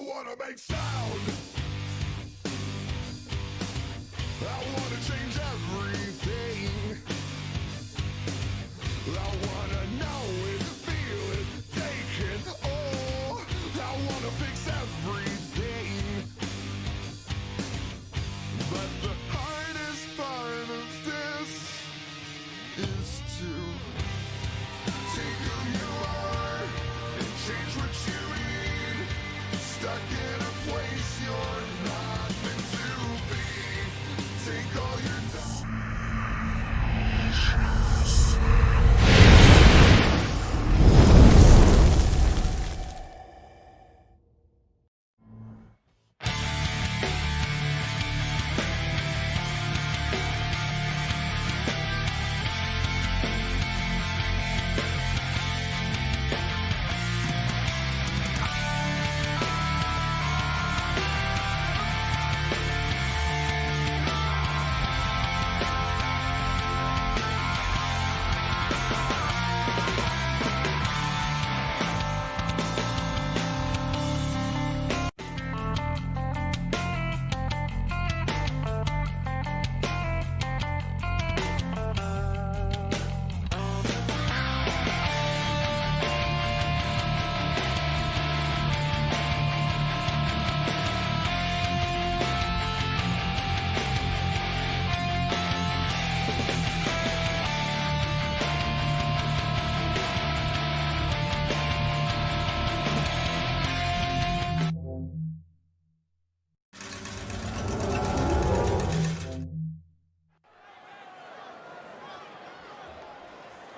wanna make sound. I wanna change everything. I wanna know it, feel it, take it all. I wanna fix everything. But the hardest part of this is to take who you are and change what you need. Stuck in a place you're not meant to be. Take all your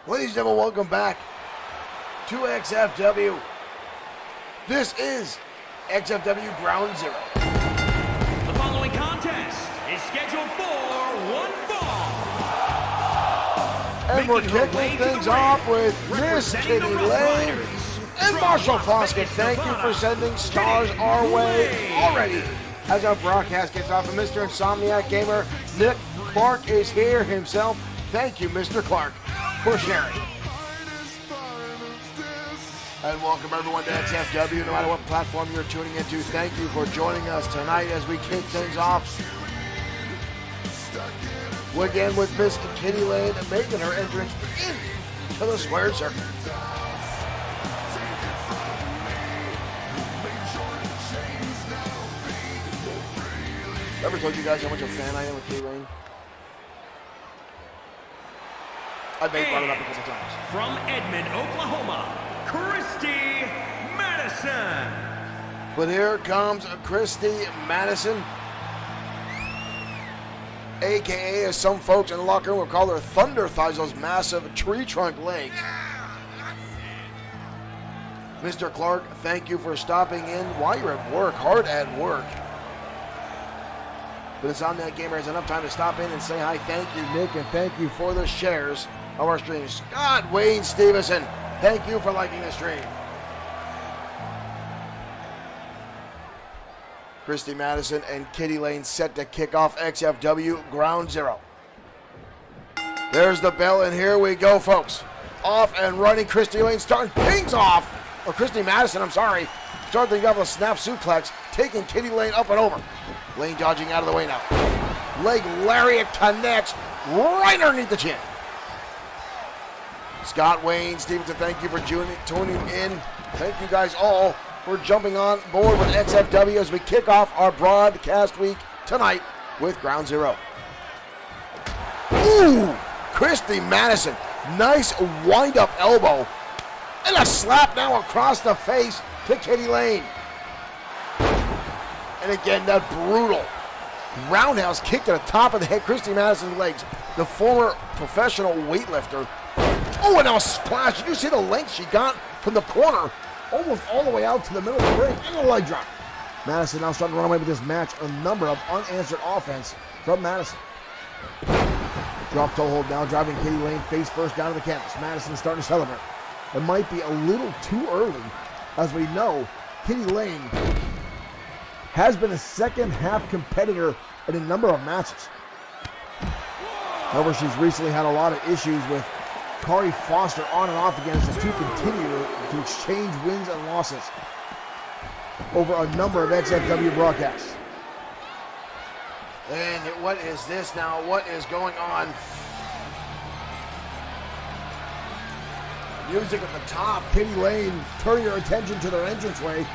Ladies and gentlemen, welcome back to XFW. This is XFW Ground Zero. The following contest is scheduled for one fall. And we're kicking things off with Miss Kitty Lane and Marshall Foskett. Thank you for sending stars our way already. As our broadcast gets off, and Mr. Insomniac Gamer, Nick Clark is here himself. Thank you, Mr. Clark, for sharing. And welcome everyone to XFW, no matter what platform you're tuning into. Thank you for joining us tonight as we kick things off. Again with Miss Kitty Lane making her entrance into the squared circle. Ever told you guys how much of a fan I am with Kitty Lane? I've brought it up a couple times. From Edmond, Oklahoma, Christy Madison. But here comes Christy Madison, a.k.a. as some folks in the locker room will call her Thunder Thighs, those massive tree trunk legs. Mr. Clark, thank you for stopping in while you're at work, hard at work. But Insomniac Gamer has enough time to stop in and say hi. Thank you, Nick, and thank you for the shares of our stream. Scott Wayne Stevenson, thank you for liking the stream. Christy Madison and Kitty Lane set to kick off XFW Ground Zero. There's the bell, and here we go, folks. Off and running, Christy Lane starting things off. Or Christy Madison, I'm sorry. Starting things off with a snap suplex, taking Kitty Lane up and over. Lane dodging out of the way now. Leg lariat connects right underneath the chin. Scott Wayne Stevenson, thank you for tuning in. Thank you guys all for jumping on board with XFW as we kick off our broadcast week tonight with Ground Zero. Ooh, Christy Madison, nice wind-up elbow. And a slap now across the face to Kitty Lane. And again, that brutal roundhouse kick to the top of the head. Christy Madison's legs, the former professional weightlifter. Oh, and now a splash. Did you see the length she got from the corner? Almost all the way out to the middle of the ring. And a leg drop. Madison now starting to run away with this match. A number of unanswered offense from Madison. Drop toe hold now, driving Kitty Lane face first down to the canvas. Madison starting to celebrate. It might be a little too early, as we know Kitty Lane has been a second half competitor in a number of matches. However, she's recently had a lot of issues with Kari Foster on and off again as the two continue to exchange wins and losses. over a number of XFW broadcasts. And what is this now? What is going on? Music at the top. Penny Lane turning your attention to their entranceway.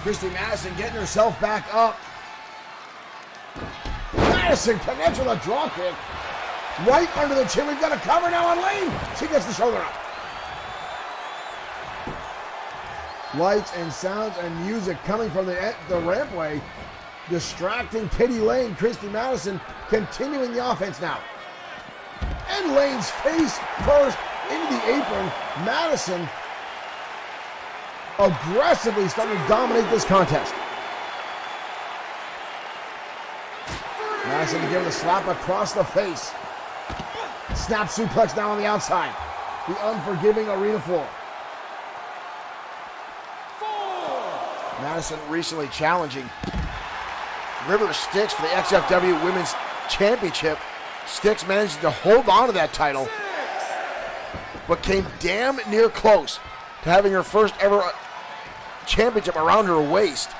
Christy Madison getting herself back up. Madison connects with a draw kick. Right under the chin. We've got a cover now on Lane. She gets the shoulder up. Lights and sounds and music coming from the rampway, distracting Kitty Lane. Christy Madison continuing the offense now. And Lane's face first into the apron. Madison aggressively starting to dominate this contest. Madison giving a slap across the face. Snap suplex now on the outside. The unforgiving arena floor. Madison recently challenging River Styx for the XFW Women's Championship. Styx managed to hold on to that title, but came damn near close to having her first ever championship around her waist.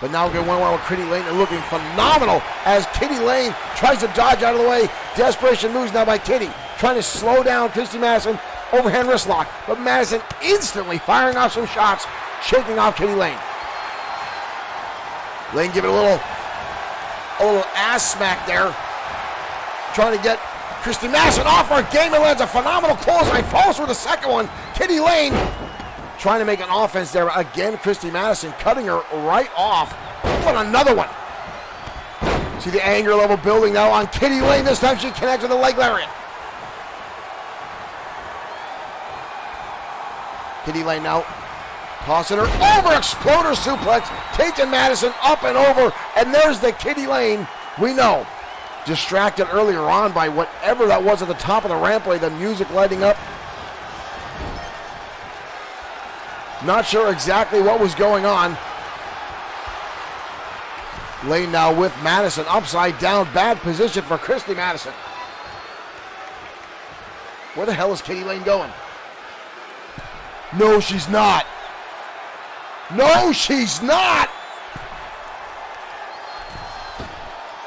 But now we're going one-on-one with Kitty Lane and looking phenomenal as Kitty Lane tries to dodge out of the way. Desperation moves now by Kitty, trying to slow down Christy Madison. Overhand wrist lock, but Madison instantly firing off some shots, shaking off Kitty Lane. Lane giving a little ass smack there, trying to get Christy Madison off her game and lands a phenomenal clothesline. Falls for the second one. Kitty Lane trying to make an offense there. Again, Christy Madison cutting her right off. What another one. See the anger level building now on Kitty Lane. This time she connects with a leg lariat. Kitty Lane now tossing her over, exploder suplex, taking Madison up and over, and there's the Kitty Lane we know. Distracted earlier on by whatever that was at the top of the rampway, the music lighting up. Not sure exactly what was going on. Lane now with Madison upside down, bad position for Christy Madison. Where the hell is Kitty Lane going? No, she's not. No, she's not.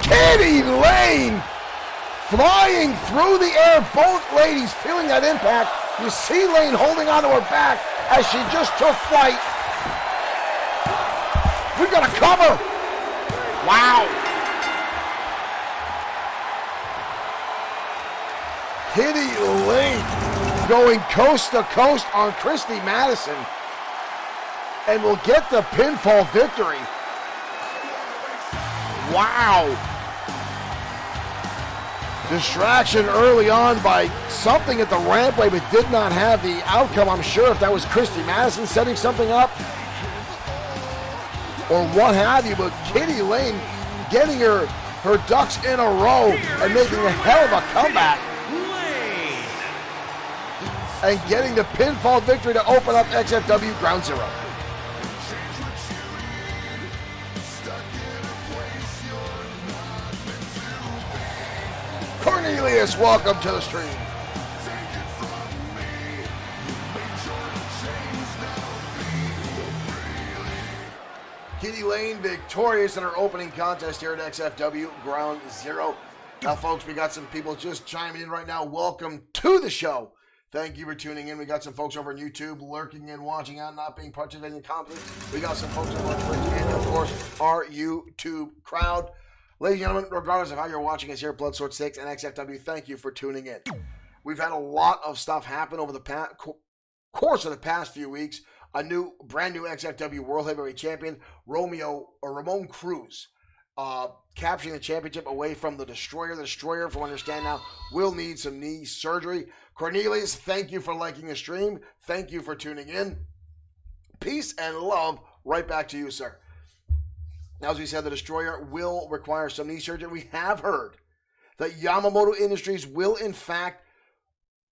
Kitty Lane flying through the air. Both ladies feeling that impact. You see Lane holding onto her back as she just took flight. We've got a cover. Wow. Kitty Lane going coast to coast on Christy Madison and will get the pinfall victory. Wow. Distraction early on by something at the rampway, but did not have the outcome. I'm sure if that was Christy Madison setting something up or what have you, but Kitty Lane getting her ducks in a row and making a hell of a comeback. And getting the pinfall victory to open up XFW Ground Zero. Cornelius, welcome to the stream. Kitty Lane victorious in her opening contest here at XFW Ground Zero. Now, folks, we got some people just chiming in right now. Welcome to the show. Thank you for tuning in. We got some folks over on YouTube lurking in, watching out, not being participating in conflict. We got some folks over on Twitch and, of course, our YouTube crowd. Ladies and gentlemen, regardless of how you're watching us here at Bloodsport 6 and XFW, thank you for tuning in. We've had a lot of stuff happen over the course of the past few weeks. A brand new XFW World Heavyweight Champion, Ramon Cruz, capturing the championship away from the Destroyer. The Destroyer, from what I understand now, will need some knee surgery. Cornelius, thank you for liking the stream. Thank you for tuning in. Peace and love right back to you, sir. Now, as we said, the Destroyer will require some knee surgery. We have heard that Yamamoto Industries will, in fact,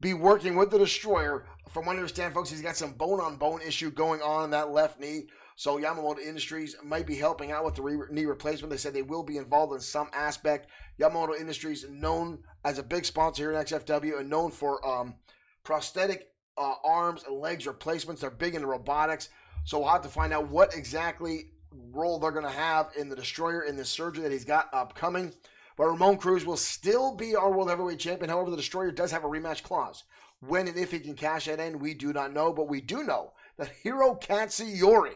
be working with the Destroyer. From what I understand, folks, he's got some bone-on-bone issue going on in that left knee. So Yamamoto Industries might be helping out with the knee replacement. They said they will be involved in some aspect. Yamamoto Industries, known as a big sponsor here in XFW and known for prosthetic arms and legs replacements. They're big into robotics. So we'll have to find out what exactly role they're going to have in the Destroyer in this surgery that he's got upcoming. But Ramon Cruz will still be our World Heavyweight Champion. However, the Destroyer does have a rematch clause. When and if he can cash that in, we do not know. But we do know that Hiro Katsuyori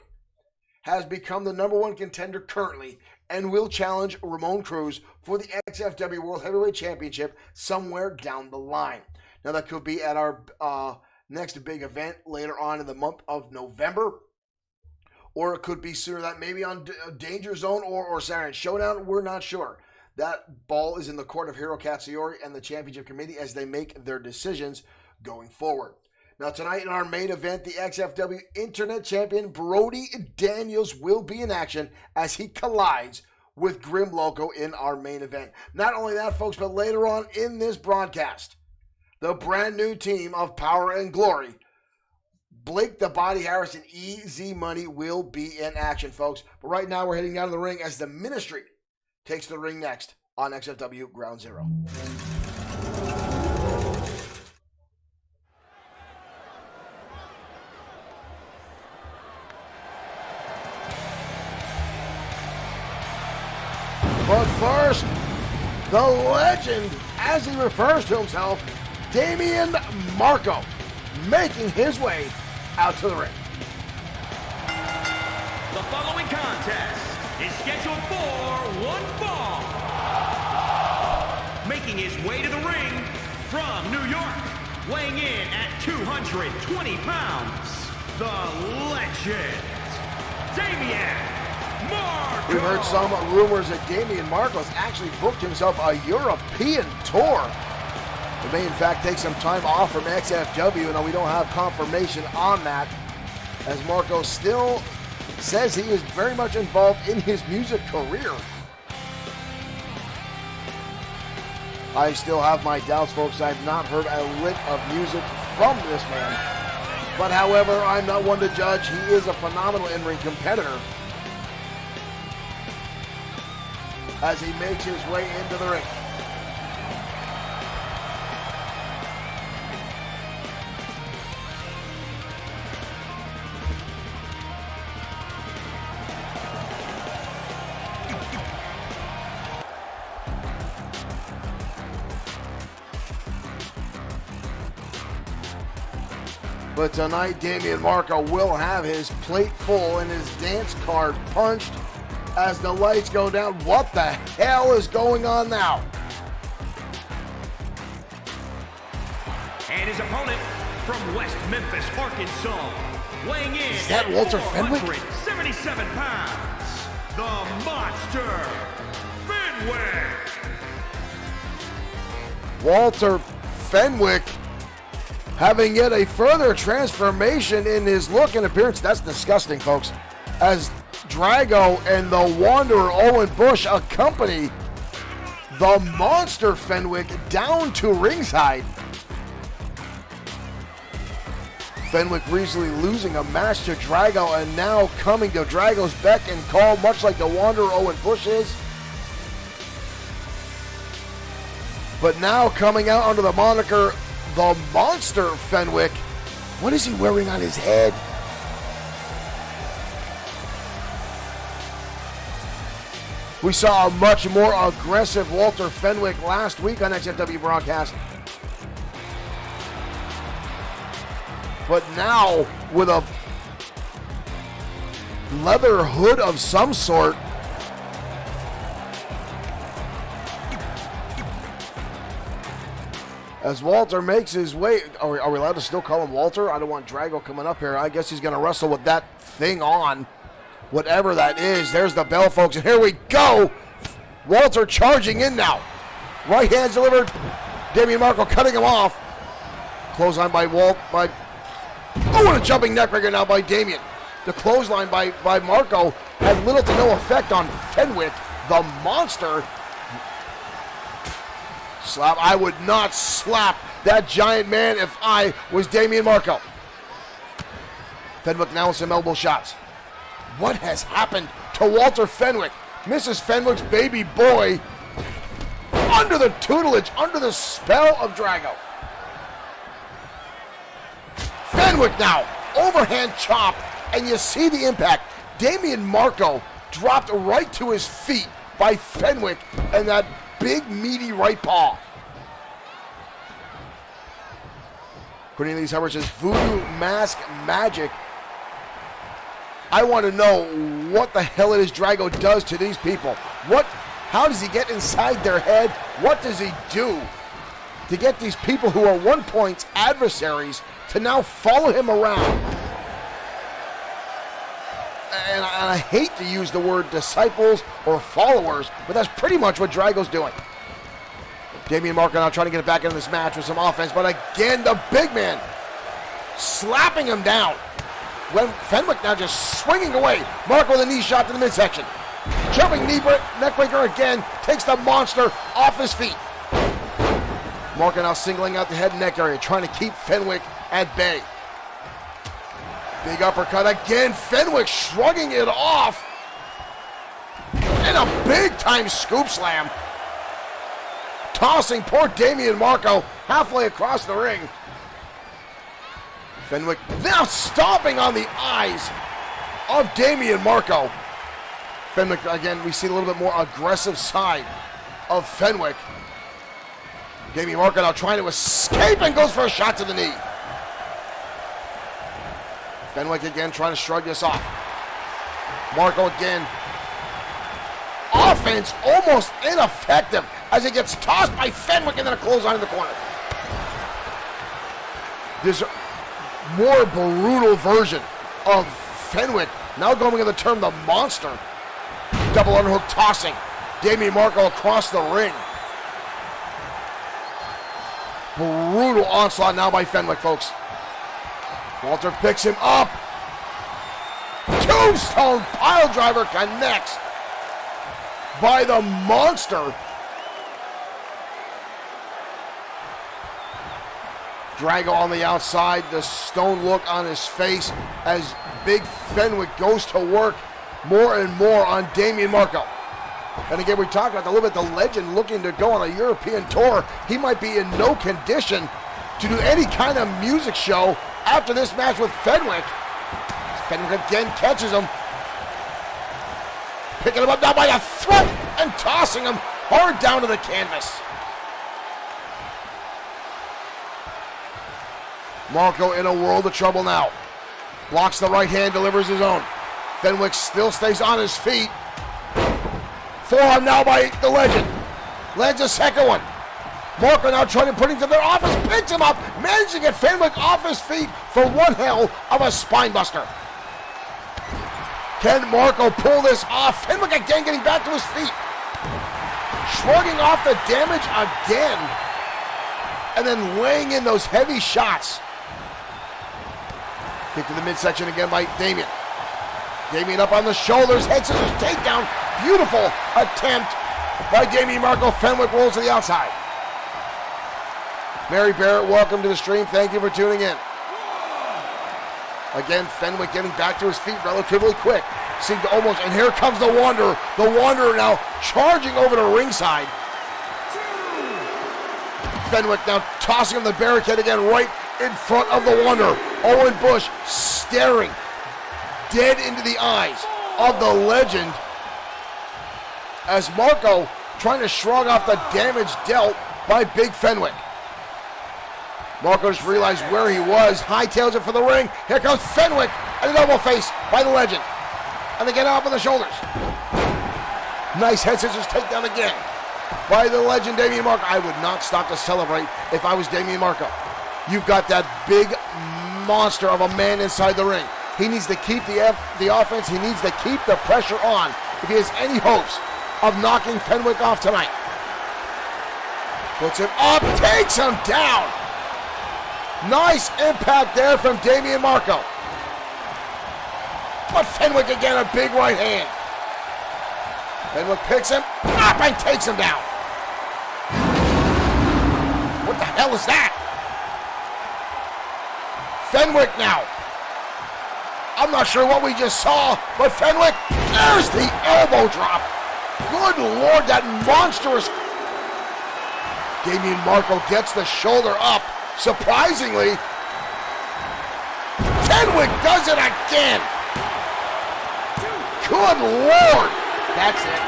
has become the #1 contender currently and will challenge Ramon Cruz for the XFW World Heavyweight Championship somewhere down the line. Now, that could be at our next big event later on in the month of November. Or it could be sooner than that, maybe on Danger Zone or Saturday Showdown. We're not sure. That ball is in the court of Hiro Katsuyori and the championship committee as they make their decisions going forward. Now, tonight in our main event, the XFW Internet Champion Brody Daniels will be in action as he collides with Grim Loco in our main event. Not only that, folks, but later on in this broadcast, the brand new team of Power and Glory, Blake the Body Harris and Easy Money will be in action, folks. But right now, we're heading down to the ring as the Ministry takes the ring next on XFW Ground Zero. But first, the legend, as he refers to himself, Damian Marco, making his way out to the ring. The following contest is scheduled for one fall. Making his way to the ring from New York, weighing in at 220 pounds, the legend, Damian Marco. We've heard some rumors that Damian Marco has actually booked himself a European tour. He may, in fact, take some time off from XFW, and we don't have confirmation on that, as Marco still says he is very much involved in his music career. I still have my doubts, folks. I've not heard a lick of music from this man. But, however, I'm not one to judge. He is a phenomenal in-ring competitor as he makes his way into the ring. But tonight, Damian Marco will have his plate full and his dance card punched as the lights go down. What the hell is going on now? And his opponent from West Memphis, Arkansas, weighing in Is that Walter Fenwick? 477 pounds, the Monster, Fenwick. Walter Fenwick having yet a further transformation in his look and appearance. That's disgusting, folks. As Drago and the Wanderer Owen Bush accompany the Monster Fenwick down to ringside. Fenwick recently losing a match to Drago and now coming to Drago's beck and call, much like the Wanderer Owen Bush is. But now coming out under the moniker the Monster Fenwick. What is he wearing on his head? We saw a much more aggressive Walter Fenwick last week on XFW broadcast. But now with a leather hood of some sort. As Walter makes his way, are we allowed to still call him Walter? I don't want Drago coming up here. I guess he's going to wrestle with that thing on. Whatever that is. There's the bell, folks. And here we go. Walter charging in now. Right hands delivered. Damian Marco cutting him off. Clothesline by Walt. Oh, and a jumping neckbreaker now by Damian. The clothesline by Marco had little to no effect on Fenwick, the Monster. Slap. I would not slap that giant man if I was Damian Marco. Fenwick now with some elbow shots. What has happened to Walter Fenwick? Mrs. Fenwick's baby boy under the tutelage, under the spell of Drago. Fenwick now, overhand chop and you see the impact. Damian Marco dropped right to his feet by Fenwick and that big meaty right paw. Cornelius Hubbard says, voodoo mask magic. I want to know what the hell it is Drago does to these people. How does he get inside their head? What does he do to get these people who are 1 point adversaries to now follow him around? And I hate to use the word disciples or followers, but that's pretty much what Drago's doing. Damian Marco now trying to get it back into this match with some offense, but again, the big man slapping him down. When Fenwick now just swinging away. Marco with a knee shot to the midsection. Jumping neckbreaker again, takes the monster off his feet. Marco now singling out the head and neck area, trying to keep Fenwick at bay. Big uppercut again, Fenwick shrugging it off. And a big time scoop slam. Tossing poor Damian Marco halfway across the ring. Fenwick now stomping on the eyes of Damian Marco. Fenwick, again, we see a little bit more aggressive side of Fenwick. Damian Marco now trying to escape and goes for a shot to the knee. Fenwick again trying to shrug this off. Marco again. Offense almost ineffective as it gets tossed by Fenwick and then a clothesline in the corner. This more brutal version of Fenwick now going with the term the monster. Double underhook tossing. Damian Marco across the ring. Brutal onslaught now by Fenwick, folks. Walter picks him up. Tombstone pile driver connects by the monster. Drago on the outside, the stone look on his face as Big Fenwick goes to work more and more on Damian Marco. And again, we talked about a little bit the legend looking to go on a European tour. He might be in no condition to do any kind of music show after this match with Fenwick. Fenwick again catches him. Picking him up now by a throat and tossing him hard down to the canvas. Marco in a world of trouble now. Blocks the right hand, delivers his own. Fenwick still stays on his feet. Forearm now by the legend. Lands a second one. Marco now trying to put him to their office. Picks him up. Manages to get Fenwick off his feet for one hell of a spine buster. Can Marco pull this off? Fenwick again getting back to his feet. Shrugging off the damage again. And then laying in those heavy shots. Kick to the midsection again by Damian. Damian up on the shoulders. Head scissors takedown. Beautiful attempt by Damian Marco. Fenwick rolls to the outside. Mary Barrett, welcome to the stream. Thank you for tuning in. Again, Fenwick getting back to his feet relatively quick. Seemed to almost, and here comes the Wanderer. The Wanderer now charging over to ringside. Fenwick now tossing him the barricade again right in front of the Wanderer. Owen Bush staring dead into the eyes of the legend as Marco trying to shrug off the damage dealt by Big Fenwick. Marco just realized where he was, hightails it for the ring. Here comes Fenwick and a double face by the legend. And they get up on the shoulders. Nice head scissors takedown again by the legend Damian Marco. I would not stop to celebrate if I was Damian Marco. You've got that big monster of a man inside the ring. He needs to keep the offense. He needs to keep the pressure on if he has any hopes of knocking Fenwick off tonight. Puts him up, takes him down. Nice impact there from Damian Marco. But Fenwick again, a big right hand. Fenwick picks him up and takes him down. What the hell is that? Fenwick now. I'm not sure what we just saw, but Fenwick, there's the elbow drop. Good Lord, that monstrous. Damian Marco gets the shoulder up. Surprisingly, Fenwick does it again. Good Lord. That's it.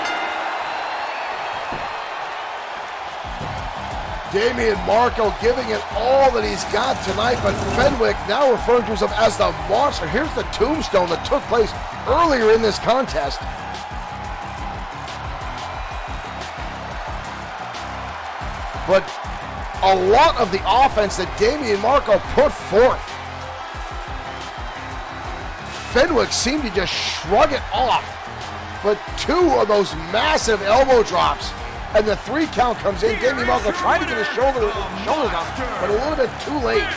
Damian Marco giving it all that he's got tonight, but Fenwick now referring to himself as the monster. Here's the tombstone that took place earlier in this contest. But a lot of the offense that Damian Marco put forth, Fenwick seemed to just shrug it off. But two of those massive elbow drops, and the 3 count comes in. Damian Marco trying to get his shoulders up, but a little bit too late.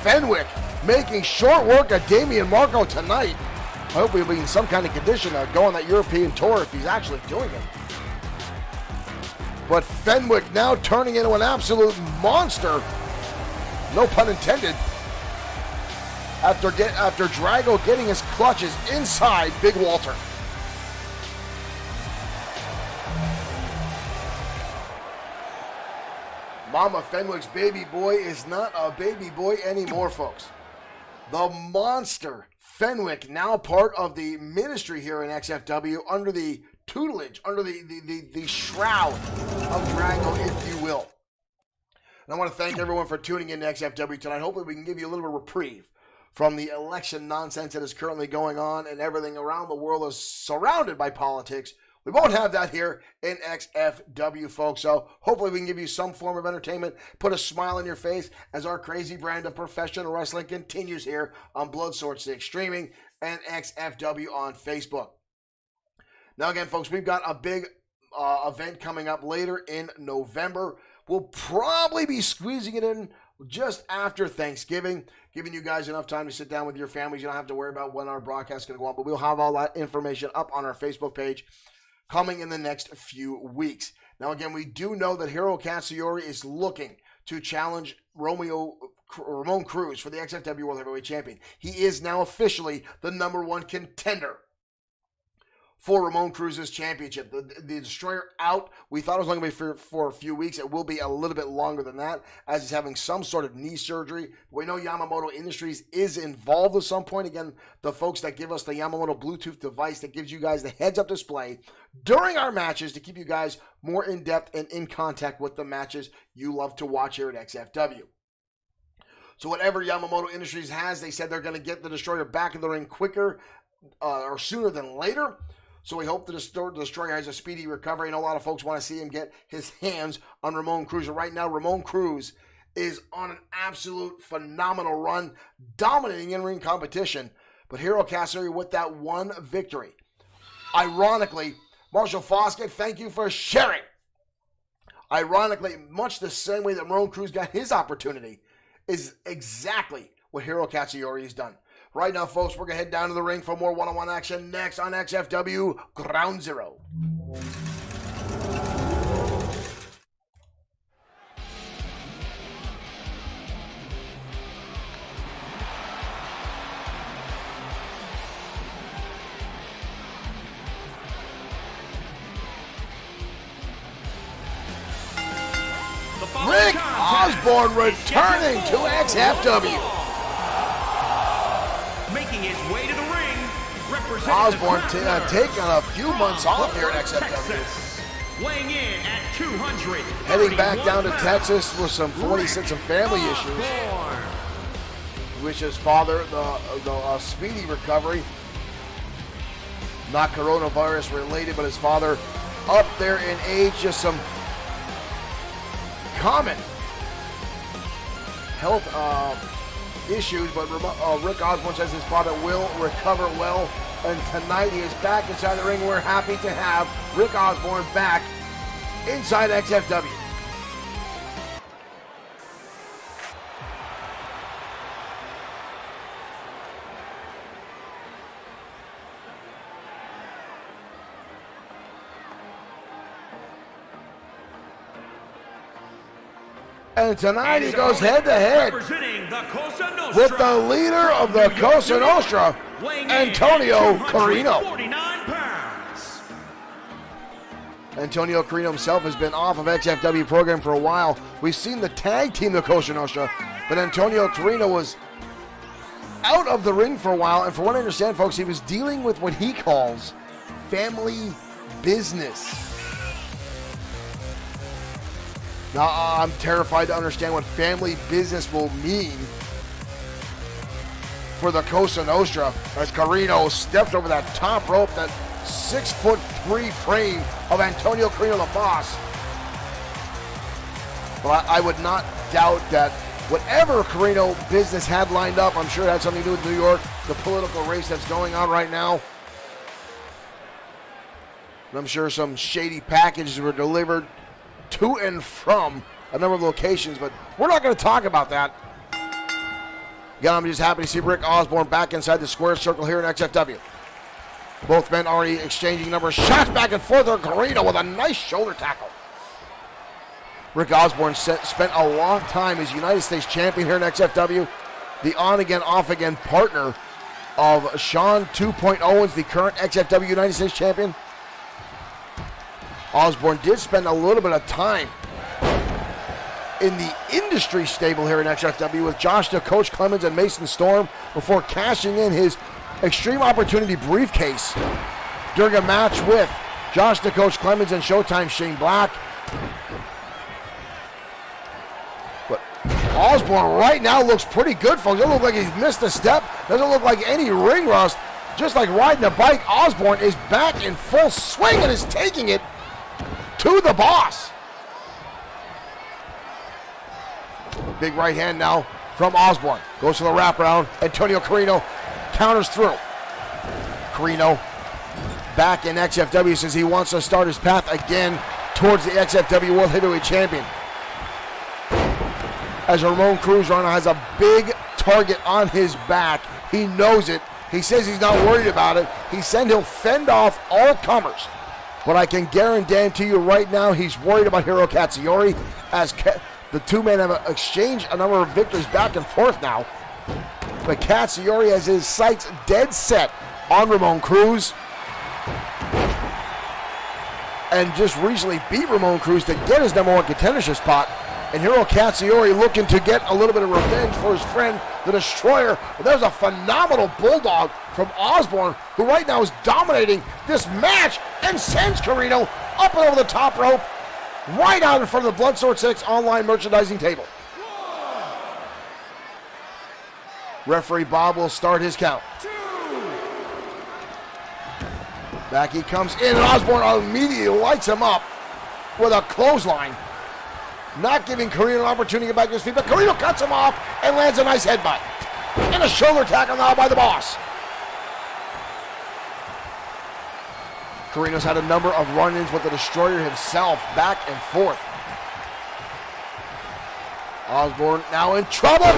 Fenwick making short work of Damian Marco tonight. I hope he'll be in some kind of condition to go on that European tour if he's actually doing it. But Fenwick now turning into an absolute monster, no pun intended, after Drago getting his clutches inside Big Walter. Mama Fenwick's baby boy is not a baby boy anymore, folks. The monster Fenwick, now part of the ministry here in XFW, under the tutelage, under the shroud of Drago, if you will. And I want to thank everyone for tuning in to XFW tonight. Hopefully we can give you a little bit of reprieve from the election nonsense that is currently going on, and everything around the world is surrounded by politics. We won't have that here in XFW, folks. So hopefully we can give you some form of entertainment, put a smile on your face as our crazy brand of professional wrestling continues here on Bloodsport 6 streaming and XFW on Facebook. Now again, folks, we've got a big event coming up later in November. We'll probably be squeezing it in just after Thanksgiving, giving you guys enough time to sit down with your families. You don't have to worry about when our broadcast is going to go on, but we'll have all that information up on our Facebook page coming in the next few weeks. Now again, we do know that Hiro Katsuyori is looking to challenge Ramon Cruz for the XFW World Heavyweight Champion. He is now officially the #1 contender for Ramon Cruz's championship. The Destroyer out. We thought it was only going to be for a few weeks. It will be a little bit longer than that, as he's having some sort of knee surgery. We know Yamamoto Industries is involved at some point. Again, the folks that give us the Yamamoto Bluetooth device that gives you guys the heads-up display during our matches to keep you guys more in-depth and in contact with the matches you love to watch here at XFW. So whatever Yamamoto Industries has, they said they're going to get the Destroyer back in the ring quicker or sooner than later. So we hope the Destroyer has a speedy recovery, and a lot of folks want to see him get his hands on Ramon Cruz. And right now, Ramon Cruz is on an absolute phenomenal run, dominating in-ring competition. But Hiro Katsuyori with that one victory. Ironically, Marshall Foskett, thank you for sharing. Ironically, much the same way that Ramon Cruz got his opportunity is exactly what Hiro Katsuyori has done. Right now, folks, we're going to head down to the ring for more one-on-one action next on XFW Ground Zero. Rick Osborne returning to XFW. Making his way to the ring, representing Osborne taking a few months off here at XFW. Weighing in at 200. Heading back down to Texas with some 46 and family issues. Wish his father the speedy recovery. Not coronavirus related, but his father up there in age, just some common health issues, but Rick Osborne says his father will recover well, and tonight he is back inside the ring. We're happy to have Rick Osborne back inside XFW. And tonight he goes head-to-head with the leader of the Cosa Nostra, Antonio Carino. Antonio Carino himself has been off of XFW program for a while. We've seen the tag team, the Cosa Nostra, but Antonio Carino was out of the ring for a while, and from what I understand, folks, he was dealing with what he calls family business. Now, I'm terrified to understand what family business will mean for the Cosa Nostra as Carino steps over that top rope, that 6'3" frame of Antonio Carino, the boss. But I would not doubt that whatever Carino business had lined up, I'm sure it had something to do with New York, the political race that's going on right now. And I'm sure some shady packages were delivered to and from a number of locations, but we're not going to talk about that. Again, I'm just happy to see Rick Osborne back inside the square circle here in XFW. Both men already exchanging a number of shots back and forth. Carino with a nice shoulder tackle. Rick Osborne spent a long time as United States champion here in XFW, the on-again, off-again partner of Sean 2.0 Owens, the current XFW United States champion. Osborne did spend a little bit of time in the industry stable here in XFW with Josh the Coach Clemens and Mason Storm before cashing in his Extreme Opportunity briefcase during a match with Josh the Coach Clemens and Showtime Shane Black. But Osborne right now looks pretty good, folks. Doesn't look like he's missed a step. Doesn't look like any ring rust. Just like riding a bike, Osborne is back in full swing and is taking it to the boss. Big right hand now from Osborne. Goes to the wraparound. Antonio Carino counters through. Carino back in XFW says he wants to start his path again towards the XFW World Heavyweight Champion. As Ramon Cruz right now has a big target on his back. He knows it. He says he's not worried about it. He said he'll fend off all comers. But I can guarantee you right now he's worried about Hiro Katsuyori as the two men have exchanged a number of victories back and forth now. But Katsuyori has his sights dead set on Ramon Cruz. And just recently beat Ramon Cruz to get his #1 contendership spot. And Hiro Katsuyori looking to get a little bit of revenge for his friend, the Destroyer. But there's a phenomenal bulldog from Osborne, who right now is dominating this match and sends Carino up and over the top rope, right out in front of the Bloodsport 6 online merchandising table. Referee Bob will start his count. Back he comes in, and Osborne immediately lights him up with a clothesline, not giving Carino an opportunity to get back to his feet, but Carino cuts him off and lands a nice headbutt. And a shoulder tackle now by the boss. Carino's had a number of run-ins with the Destroyer himself, back and forth. Osborne now in trouble.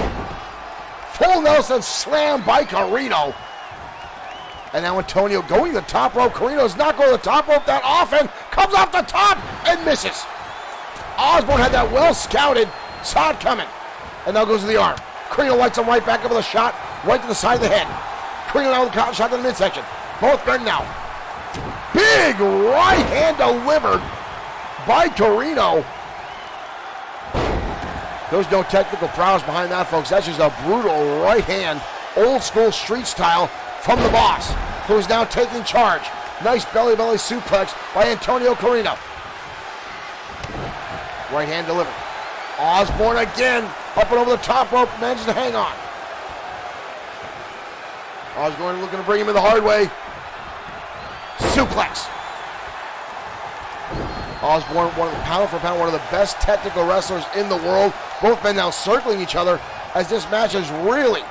Full Nelson slam by Carino. And now Antonio going to the top rope. Carino's not going to the top rope that often. Comes off the top and misses. Osborne had that well scouted, saw it coming. And now goes to the arm. Carino lights him right back up with a shot, right to the side of the head. Carino now with a counter shot to the midsection. Both men now. Big right hand delivered by Carino. There's no technical prowess behind that, folks. That's just a brutal right hand, old school street style from the boss, who's now taking charge. Nice belly-belly suplex by Antonio Carino. Right hand delivered. Osborne again, up and over the top rope, manages to hang on. Osborne looking to bring him in the hard way. Suplex. Osborne, one of the pound for pound, one of the best technical wrestlers in the world. Both men now circling each other as this match has really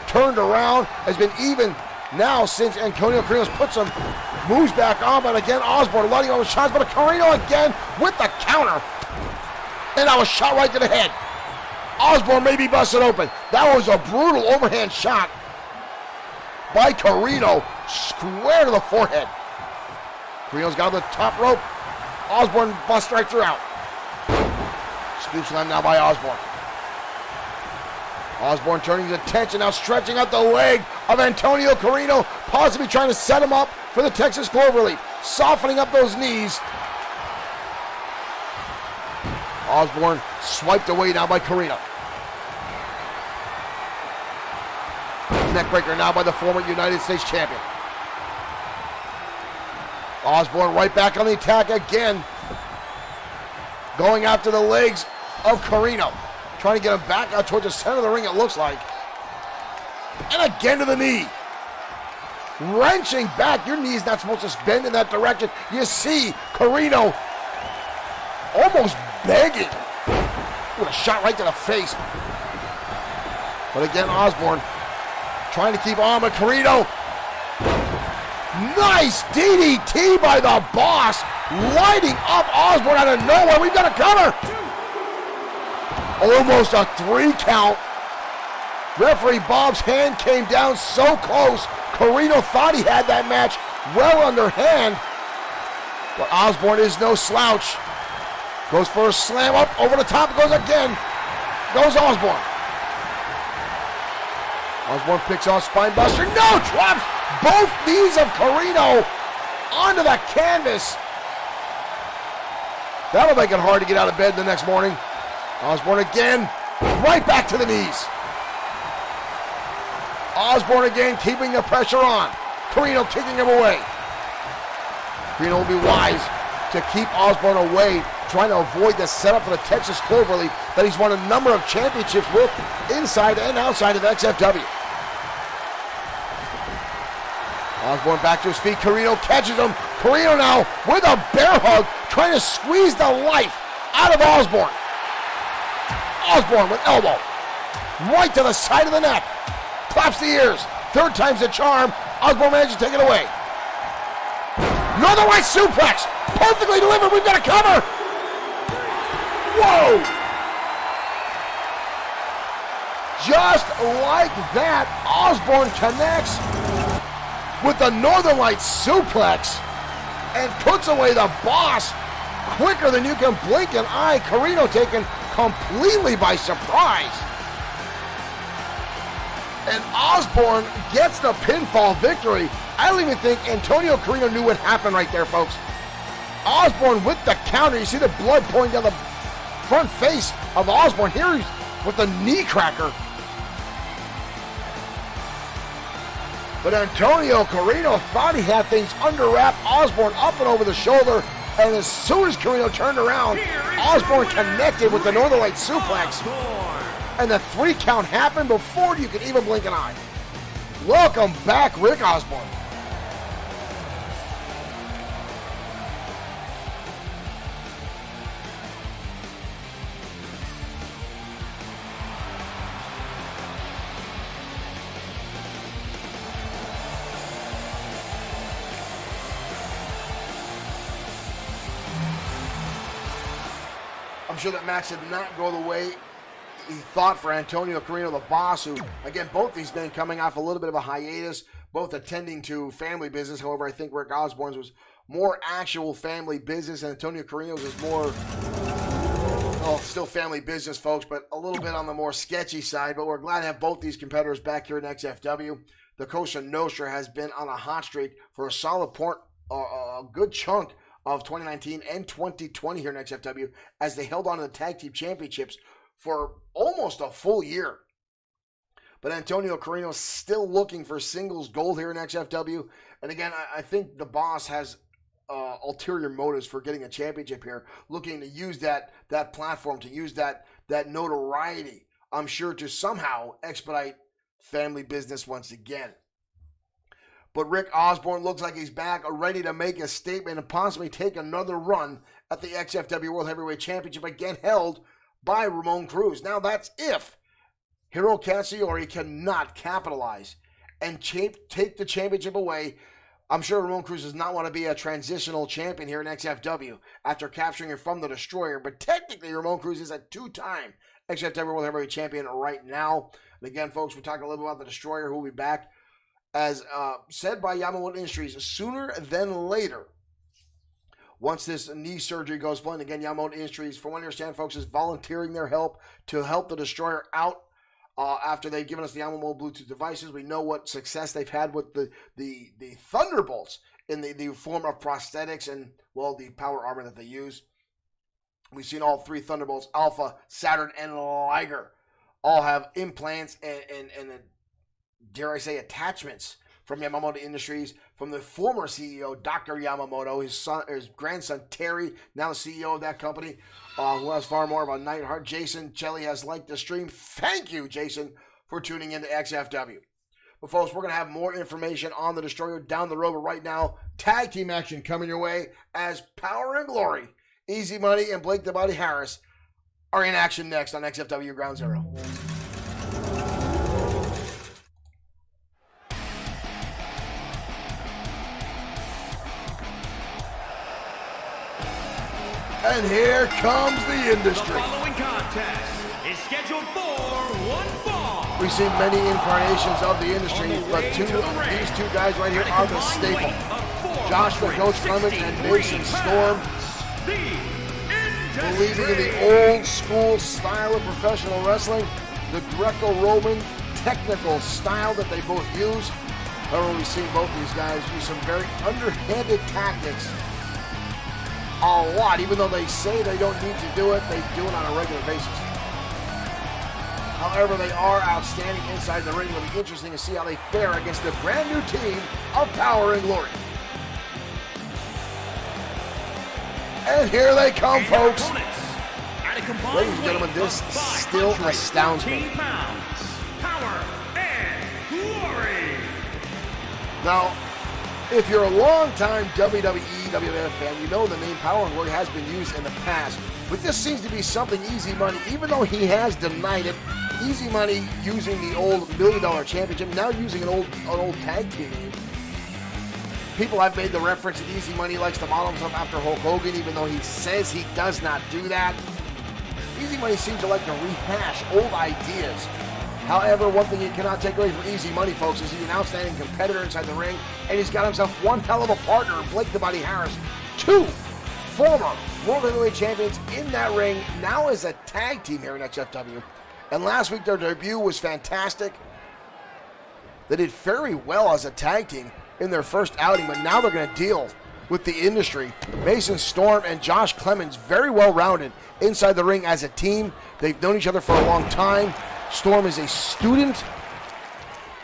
turned around, has been even now since Antonio Carino's put some moves back on, but again, Osborne letting go of shots, but Carino again with the counter. And that was shot right to the head. Osborne may be busted open. That was a brutal overhand shot by Carino, square to the forehead. Carino's got the top rope. Osborne busts right through out. Scoop slam now by Osborne. Osborne turning his attention, now stretching out the leg of Antonio Carino, possibly trying to set him up for the Texas Cloverleaf. Softening up those knees. Osborne swiped away now by Carino. Neckbreaker now by the former United States champion. Osborne right back on the attack again. Going after the legs of Carino. Trying to get him back out towards the center of the ring, it looks like. And again to the knee. Wrenching back. Your knee's not supposed to bend in that direction. You see Carino almost begging. With a shot right to the face. But again, Osborne trying to keep on with Carino. Nice DDT by the Boss. Lighting up Osborne out of nowhere. We've got a cover. Almost a 3 count. Referee Bob's hand came down so close. Carino thought he had that match well underhand. But Osborne is no slouch. Goes for a slam up, over the top, goes again. Goes Osborne. Osborne picks off spinebuster. No, drops both knees of Carino onto the canvas. That'll make it hard to get out of bed the next morning. Osborne again, right back to the knees. Osborne again keeping the pressure on. Carino kicking him away. Carino will be wise to keep Osborne away, trying to avoid the setup for the Texas Cloverleaf that he's won a number of championships with inside and outside of XFW. Osborne back to his feet. Carino catches him. Carino now with a bear hug, trying to squeeze the life out of Osborne. Osborne with elbow. Right to the side of the neck. Claps the ears. Third time's the charm. Osborne manages to take it away. Northern Light suplex. Perfectly delivered. We've got a cover. Whoa. Just like that, Osborne connects with the Northern Light suplex and puts away the Boss quicker than you can blink an eye. Carino taken completely by surprise. And Osborne gets the pinfall victory. I don't even think Antonio Carino knew what happened right there, folks. Osborne with the counter. You see the blood pouring down the front face of Osborne. Here he's with the knee cracker. But Antonio Carino thought he had things under wrap. Osborne up and over the shoulder. And as soon as Carino turned around, Osborne connected with the Northern Light suplex. And the 3 count happened before you could even blink an eye. Welcome back, Rick Osborne. I'm sure that match did not go the way he thought for Antonio Carino, the Boss, who, again, both these men coming off a little bit of a hiatus, both attending to family business. However, I think Rick Osborne's was more actual family business, and Antonio Carino's was more, well, still family business, folks, but a little bit on the more sketchy side. But we're glad to have both these competitors back here in XFW. The Cosa Nostra has been on a hot streak for a solid a good chunk of 2019 and 2020 here in XFW, as they held on to the Tag Team Championships for almost a full year. But Antonio Carino is still looking for singles gold here in XFW. And again, I think the Boss has ulterior motives for getting a championship here, looking to use that platform, to use that notoriety, I'm sure, to somehow expedite family business once again. But Rick Osborne looks like he's back, ready to make a statement and possibly take another run at the XFW World Heavyweight Championship, again held by Ramon Cruz. Now that's if Hiro Katsuyori cannot capitalize and take the championship away. I'm sure Ramon Cruz does not want to be a transitional champion here in XFW after capturing it from the Destroyer. But technically, Ramon Cruz is a 2-time XFW World Heavyweight Champion right now. And again, folks, we're talking a little bit about the Destroyer, who will be back, as said by Yamamoto Industries, sooner than later. Once this knee surgery goes blind, again, Yamamoto Industries, from what I understand, folks, is volunteering their help to help the Destroyer out after they've given us the Yamamoto Bluetooth devices. We know what success they've had with the Thunderbolts in the form of prosthetics and, well, the power armor that they use. We've seen all 3 Thunderbolts, Alpha, Saturn, and Liger, all have implants and dare I say, attachments from Yamamoto Industries, from the former CEO, Dr. Yamamoto, his grandson, Terry, now the CEO of that company, who has far more of a Neidhart. Jason Shelley has liked the stream. Thank you, Jason, for tuning into XFW. But folks, we're going to have more information on the Destroyer down the road, but right now, tag team action coming your way as Power and Glory, Easy Money, and Blake the Body Harris are in action next on XFW Ground Zero. And here comes the industry. The following contest is scheduled for one fall. We've seen many incarnations of the industry, but these two guys right here are the staple. Josh the Coach Clement and Mason Storm, believing in the old school style of professional wrestling, the Greco-Roman technical style that they both use. However, we've seen both these guys use some very underhanded tactics a lot. Even though they say they don't need to do it, they do it on a regular basis. However, they are outstanding inside the ring. It'll be interesting to see how they fare against the brand new team of Power and Glory. And here they come, folks. Ladies and gentlemen, this still astounds me. Power and Glory. Now, if you're a long-time WWE, WWF fan, you know the name Power and Glory has been used in the past. But this seems to be something Easy Money, even though he has denied it. Easy Money using the old $1 Million Championship, now using an old tag team. People have made the reference that Easy Money likes to model himself after Hulk Hogan, even though he says he does not do that. Easy Money seems to like to rehash old ideas. However, one thing you cannot take away from Easy Money, folks, is he's an outstanding competitor inside the ring, and he's got himself one hell of a partner, Blake the Body Harris. Two former World Heavyweight Champions in that ring, now as a tag team here in XFW. And last week, their debut was fantastic. They did very well as a tag team in their first outing, but now they're going to deal with the industry. Mason Storm and Josh Clemens, very well-rounded inside the ring as a team. They've known each other for a long time. Storm is a student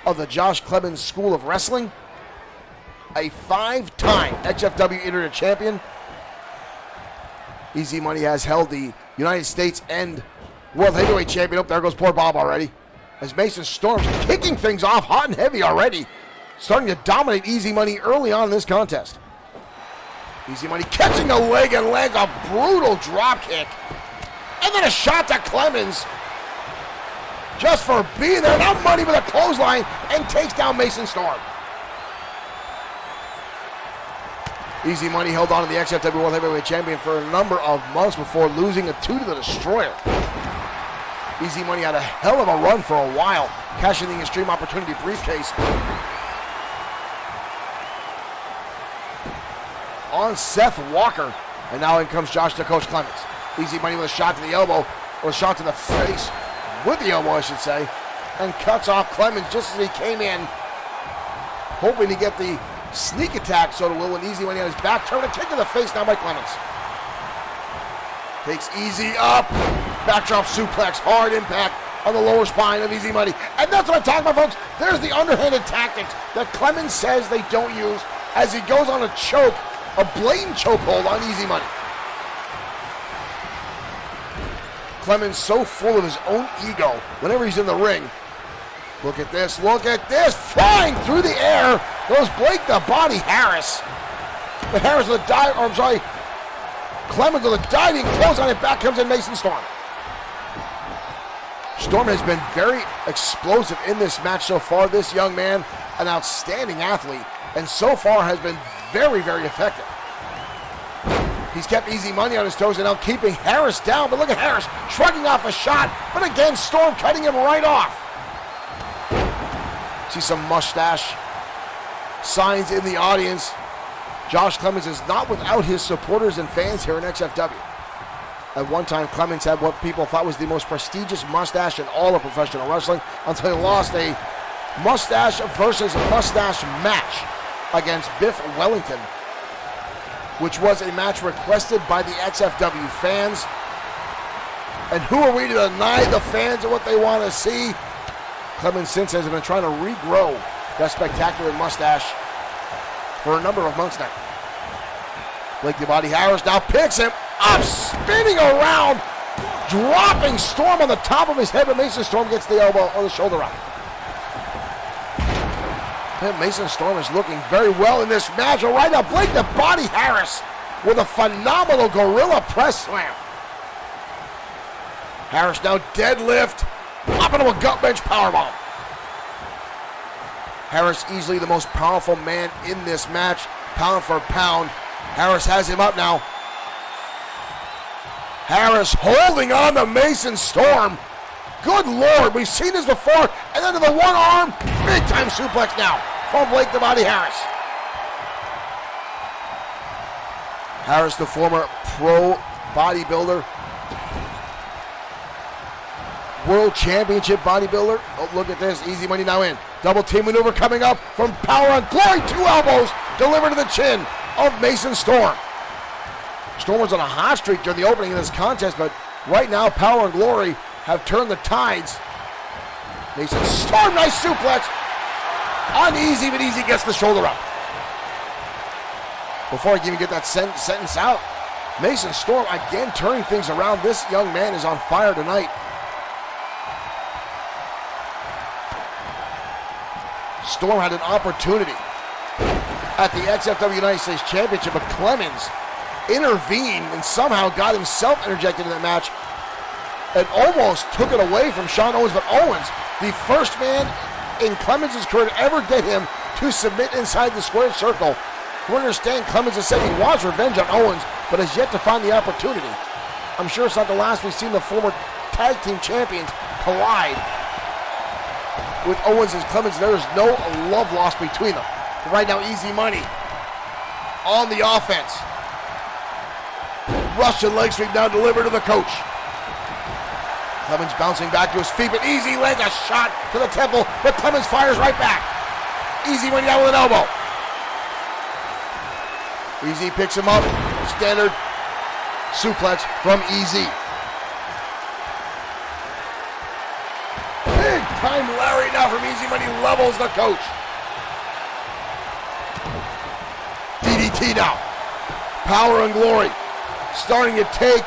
of the Josh Clemens School of Wrestling, a 5-time XFW Internet Champion. Easy Money has held the United States and World Heavyweight Champion. Oh, there goes poor Bob already. As Mason Storm's kicking things off hot and heavy already, starting to dominate Easy Money early on in this contest. Easy Money catching the leg and lands a brutal drop kick. And then a shot to Clemens. Just for being there. Now Money with a clothesline and takes down Mason Storm. Easy Money held on to the XFW World Heavyweight Champion for a number of months before losing a 2 to the Destroyer. Easy Money had a hell of a run for a while, cashing the Extreme Opportunity briefcase on Seth Walker. And now in comes Josh the Coach Clemens. Easy Money with a shot to the elbow, or a shot to the face, with the elbow I should say, and cuts off Clemens just as he came in, hoping to get the sneak attack, so to will, and Easy Money on his back, turn a kick to the face now by Clemens. Takes Easy up, backdrop suplex, hard impact on the lower spine of Easy Money. And that's what I'm talking about, folks. There's the underhanded tactics that Clemens says they don't use as he goes on a choke, a blatant chokehold on Easy Money. Clemens so full of his own ego whenever he's in the ring. Look at this, flying through the air goes Blake the Body Harris. The Harris with a dive, or I'm sorry, Clemens with a diving close on it, back comes in Mason Storm. Storm has been very explosive in this match so far. This young man, an outstanding athlete, and so far has been very, very effective. He's kept Easy Money on his toes and now keeping Harris down, but look at Harris shrugging off a shot, but again, Storm cutting him right off. See some mustache signs in the audience. Josh Clemens is not without his supporters and fans here in XFW. At one time, Clemens had what people thought was the most prestigious mustache in all of professional wrestling until he lost a mustache versus mustache match against Biff Wellington, which was a match requested by the XFW fans. And who are we to deny the fans of what they want to see? Clemens since has been trying to regrow that spectacular mustache for a number of months now. Blake the Body Harris now picks him up, spinning around, dropping Storm on the top of his head, but Mason Storm gets the elbow or the shoulder up. And Mason Storm is looking very well in this match. Right now, Blake the Body Harris with a phenomenal gorilla press slam. Harris now deadlift, up into a gut bench powerbomb. Harris easily the most powerful man in this match, pound for pound. Harris has him up now. Harris holding on to Mason Storm. Good Lord, we've seen this before. And then to the one arm, big time suplex now from Blake the Body Harris. Harris, the former pro bodybuilder, world championship bodybuilder. Oh, look at this, easy money now in. Double team maneuver coming up from Power and Glory. 2 elbows delivered to the chin of Mason Storm. Storm was on a hot streak during the opening of this contest, but right now Power and Glory have turned the tides. Mason Storm, nice suplex. Uneasy, but Easy gets the shoulder up. Before I can even get that sentence out, Mason Storm again turning things around. This young man is on fire tonight. Storm had an opportunity at the XFW United States Championship, but Clemens intervened and somehow got himself interjected in that match and almost took it away from Sean Owens. But Owens, the first man in Clemens' career to ever get him to submit inside the square circle. You understand, Clemens has said he wants revenge on Owens, but has yet to find the opportunity. I'm sure it's not the last we've seen the former tag team champions collide with Owens and Clemens. There is no love lost between them. But right now, Easy Money on the offense. Russian leg sweep now delivered to the coach. Clemens bouncing back to his feet, but Easy lands a shot to the temple, but Clemens fires right back. Easy Money down with an elbow. Easy picks him up. Standard suplex from Easy. Big time Larry now from Easy Money, levels the coach. DDT now. Power and Glory starting to take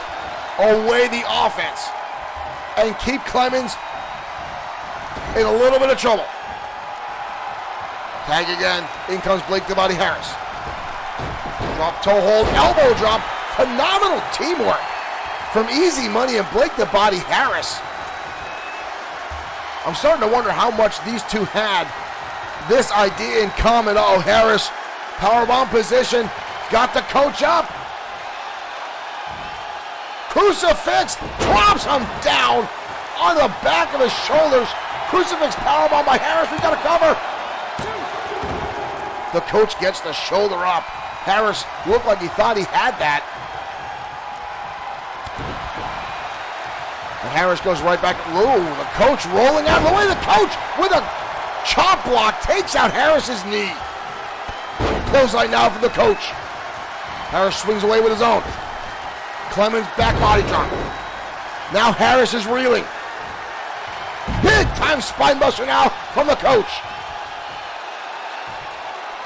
away the offense and keep Clemens in a little bit of trouble. Tag again. In comes Blake the Body Harris. Drop toe hold, elbow drop. Phenomenal teamwork from Easy Money and Blake the Body Harris. I'm starting to wonder how much these two had this idea in common. Oh, Harris, powerbomb position, got the coach up. Crucifix, drops him down on the back of his shoulders. Crucifix powerbomb by Harris, we got a cover. The coach gets the shoulder up. Harris looked like he thought he had that. And Harris goes right back. Ooh, the coach rolling out of the way. The coach with a chop block takes out Harris's knee. Clothesline now for the coach. Harris swings away with his own. Clemens back body drop. Now Harris is reeling. Big time spine buster now from the coach.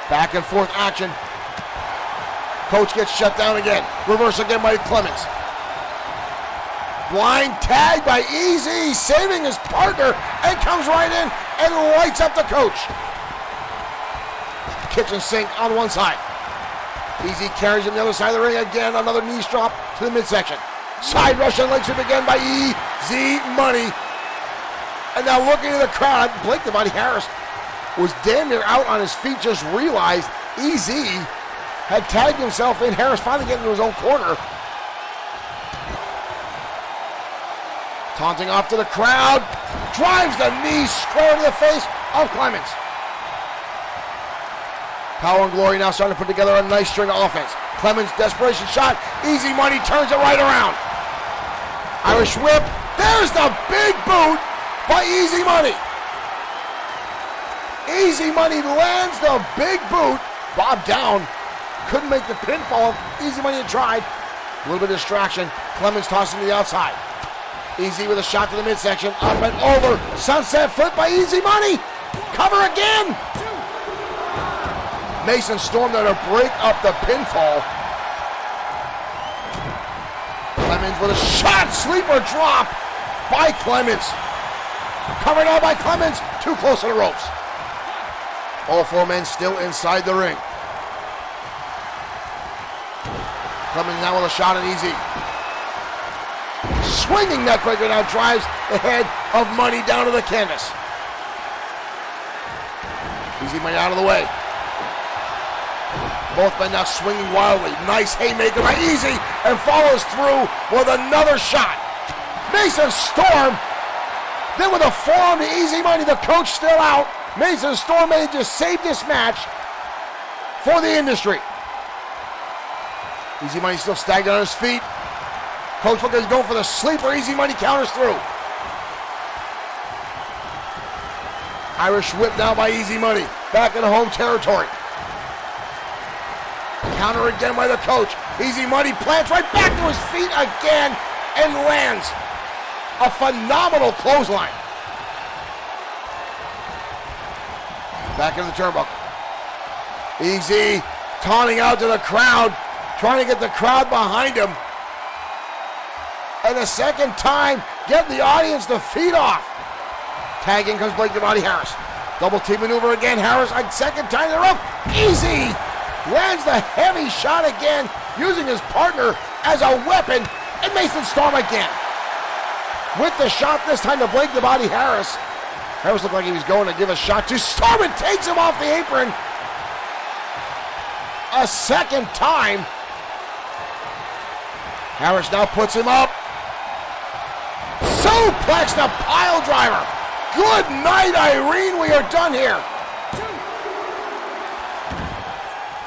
Back and forth action. Coach gets shut down again. Reverse again by Clemens. Blind tag by Easy, saving his partner, and comes right in and lights up the coach. Kitchen sink on one side. Easy carries him the other side of the ring again. Another knee drop to the midsection. Side Russian leg sweep again by Easy Money. And now looking at the crowd, Blake the Body Harris was damn near out on his feet, just realized Easy had tagged himself in. Harris finally getting into his own corner. Taunting off to the crowd. Drives the knee square to the face of Clemens. Power and Glory now starting to put together a nice string of offense. Clemens, desperation shot. Easy Money turns it right around. Irish whip. There's the big boot by Easy Money. Easy Money lands the big boot. Bob down. Couldn't make the pinfall. Easy Money had tried. A little bit of distraction. Clemens tosses him to the outside. Easy with a shot to the midsection. Up and over. Sunset flip by Easy Money. Cover again. Mason Storm there to break up the pinfall. Clemens with a shot. Sleeper drop by Clemens. Covered out by Clemens. Too close to the ropes. All four men still inside the ring. Clemens now with a shot at Easy. Swinging neckbreaker now drives the head of Money down to the canvas. Easy Money out of the way. Both men now swinging wildly. Nice haymaker by Easy and follows through with another shot. Mason Storm then with a forearm to Easy Money. The coach still out. Mason Storm may just save this match for the industry. Easy Money still stagnant on his feet. Coach Booker is going for the sleeper. Easy Money counters through. Irish whip now by Easy Money. Back in home territory. Counter again by the coach. Easy Money plants right back to his feet again and lands a phenomenal clothesline. Back in the turnbuckle. Easy taunting out to the crowd, trying to get the crowd behind him. And the second time, get the audience to feed off. Tag in comes Blake the Body Harris. Double team maneuver again. Harris, a second time in the rope. Easy lands the heavy shot again, using his partner as a weapon. And Mason Storm again with the shot this time to Blake the Body Harris. Harris looked like he was going to give a shot to Storm and takes him off the apron. A second time. Harris now puts him up. Suplex the pile driver. Good night, Irene. We are done here.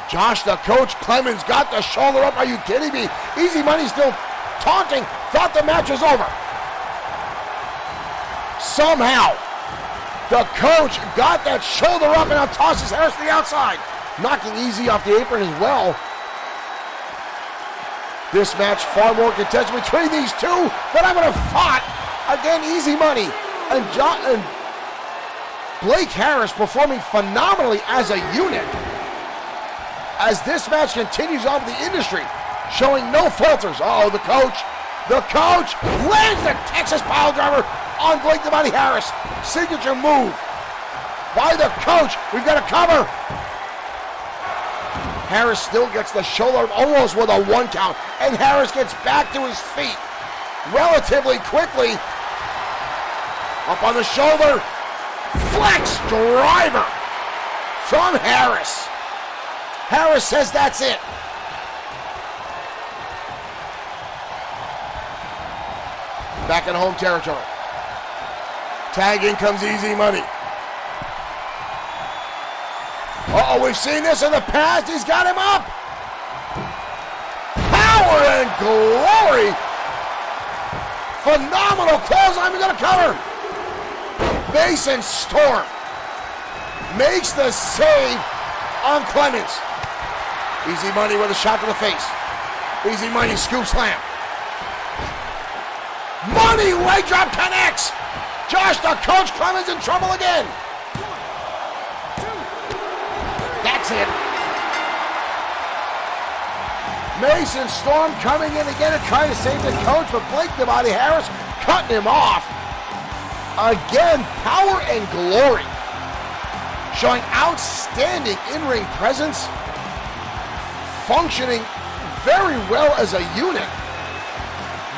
Josh, the coach, Clemens got the shoulder up. Are you kidding me? Easy Money still taunting. Thought the match was over. Somehow, the coach got that shoulder up and now tosses Harris to the outside. Knocking Easy off the apron as well. This match far more contested between these two than I would have fought. Again, Easy Money and Blake Harris performing phenomenally as a unit. As this match continues on with the industry, showing no filters. The coach lands the Texas pile driver on Blake the Body Harris. Signature move by the coach. We've got a cover. Harris still gets the shoulder almost with a 1 count, and Harris gets back to his feet relatively quickly. Up on the shoulder, flex driver from Harris. Harris says that's it. Back in home territory. Tag in comes Easy Money. We've seen this in the past. He's got him up. Power and glory. Phenomenal clothesline. We got a cover. Mason Storm makes the save on Clemens. Easy Money with a shot to the face. Easy Money scoop slam. Money leg drop connects. Josh, the coach, Clemens in trouble again. That's it. Mason Storm coming in again and trying to save the coach, but Blake the Body Harris cutting him off. Again, power and glory. Showing outstanding in-ring presence. Functioning very well as a unit.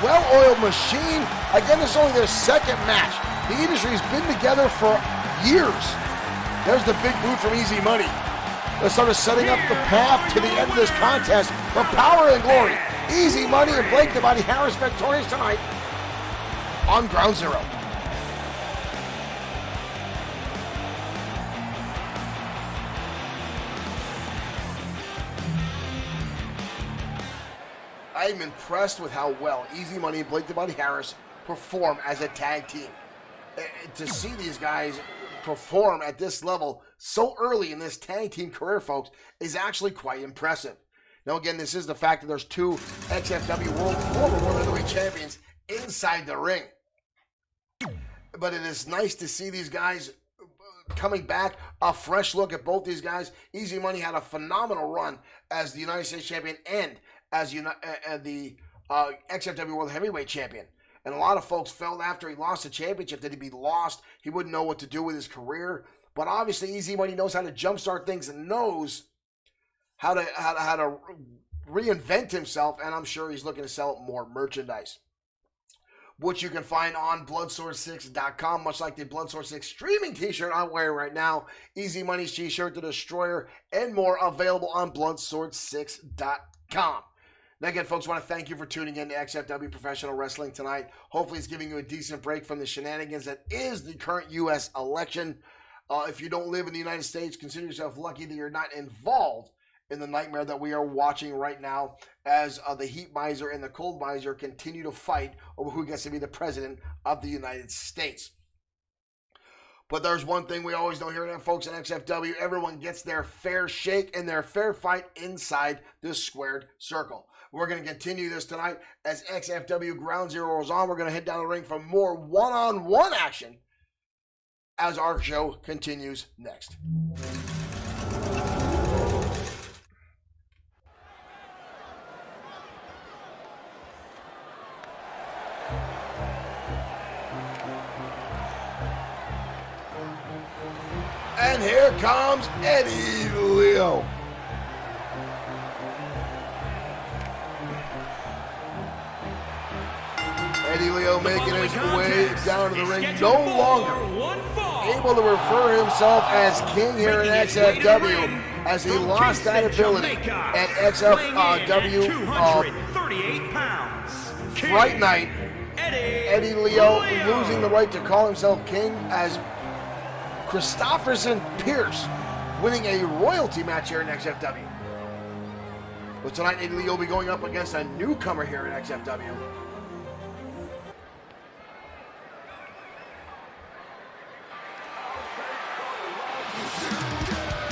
Well-oiled machine. Again, this is only their second match. The industry has been together for years. There's the big boot from Easy Money. They're sort of setting up the path to the end of this contest for power and glory. Easy Money and Blake the Body Harris victorious tonight on Ground Zero. I'm impressed with how well Easy Money and Blake the Body Harris perform as a tag team. To see these guys perform at this level so early in this tag team career, folks, is actually quite impressive. Now, again, this is the fact that there's two XFW former World Heavyweight Champions inside the ring. but it is nice to see these guys coming back. A fresh look at both these guys. Easy Money had a phenomenal run as the United States champion and as the XFW World Heavyweight champion. And a lot of folks felt after he lost the championship that he'd be lost. He wouldn't know what to do with his career. But obviously, Easy Money knows how to jumpstart things and knows how to reinvent himself. And I'm sure he's looking to sell more merchandise, which you can find on Bloodsource6.com, much like the Bloodsource 6 streaming t-shirt I'm wearing right now, Easy Money's t-shirt, The Destroyer, and more available on Bloodsource6.com. Now again, folks, I want to thank you for tuning in to XFW Professional Wrestling tonight. Hopefully it's giving you a decent break from the shenanigans that is the current U.S. election. If you don't live in the United States, consider yourself lucky that you're not involved in the nightmare that we are watching right now as the heat miser and the cold miser continue to fight over who gets to be the president of the United States. But there's one thing we always know here, folks, in XFW. Everyone gets their fair shake and their fair fight inside this squared circle. We're going to continue this tonight as XFW Ground Zero is on. We're going to head down the ring for more one-on-one action as our show continues next. And here comes Eddie Leo. Eddie Leo making his way down to the ring, no longer able to refer himself as king here in XFW as he lost that ability at XFW Fright Night. Eddie Leo losing the right to call himself king as Christopherson Pierce winning a royalty match here in XFW. But tonight, Eddie Leo will be going up against a newcomer here in XFW.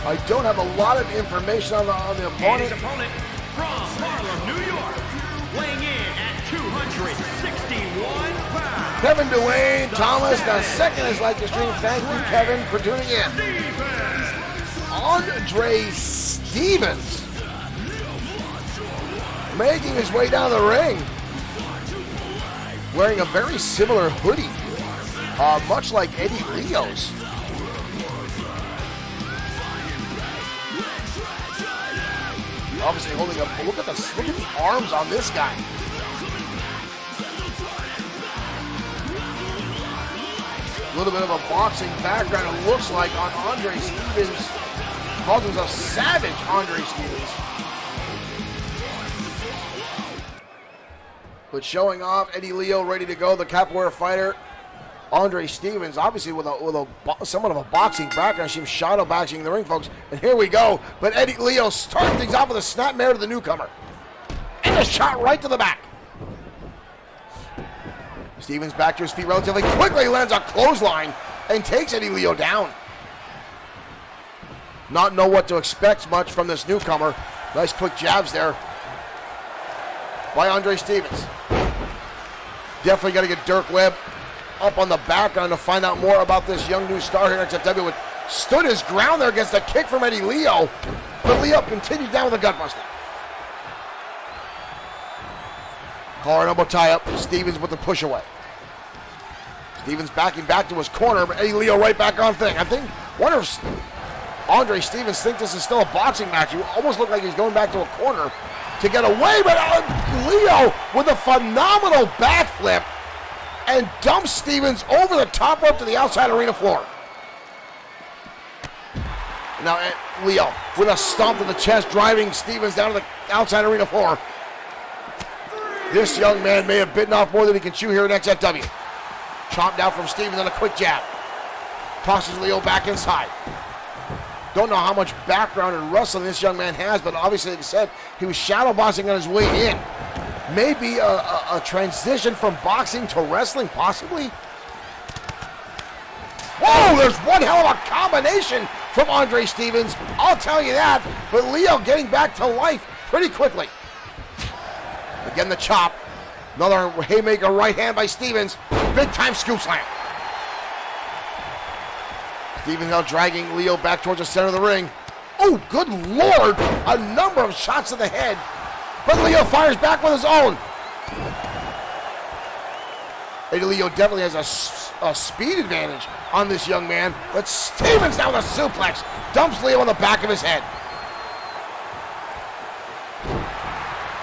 I don't have a lot of information on the opponent. His opponent from Harlem, New York, weighing in at 261 pounds. Kevin Dwayne Thomas, the second is like the stream. Thank you, Kevin, for tuning in. Andre Stevens making his way down the ring, wearing a very similar hoodie, much like Eddie Leo's. Obviously holding up. Look at the arms on this guy. A little bit of a boxing background, it looks like, on Andre Stevens. Calls himself Savage Andre Stevens. But showing off Eddie Leo ready to go, the capoeira fighter. Andre Stevens, obviously with somewhat of a boxing background, she's shadow boxing in the ring, folks. And here we go. But Eddie Leo starting things off with a snapmare to the newcomer. And a shot right to the back. Stevens back to his feet relatively quickly, lands a clothesline and takes Eddie Leo down. Not know what to expect much from this newcomer. Nice quick jabs there by Andre Stevens. Definitely got to get Dirk Webb up on the background to find out more about this young new star here in XFW, which stood his ground there against a kick from Eddie Leo, but Leo continued down with a gutbuster. Collar and elbow tie up, Stevens with the push away. Stevens backing back to his corner, but Eddie Leo right back on thing. Wonder if Andre Stevens think this is still a boxing match. He almost looked like he's going back to a corner to get away, but Leo with a phenomenal backflip and dumps Stevens over the top rope to the outside arena floor. Now Leo with a stomp to the chest, driving Stevens down to the outside arena floor. This young man may have bitten off more than he can chew here in XFW. Chomped out from Stevens on a quick jab. Tosses Leo back inside. Don't know how much background in wrestling this young man has, but obviously, like I said, he was shadow boxing on his way in. Maybe a transition from boxing to wrestling, possibly. Whoa, there's one hell of a combination from Andre Stevens. I'll tell you that. But Leo getting back to life pretty quickly. Again, the chop. Another haymaker right hand by Stevens. Big time scoop slam. Stevens now dragging Leo back towards the center of the ring. Oh, good Lord! A number of shots to the head. But Leo fires back with his own. Eddie Leo definitely has a speed advantage on this young man. But Stevens now with a suplex. Dumps Leo on the back of his head.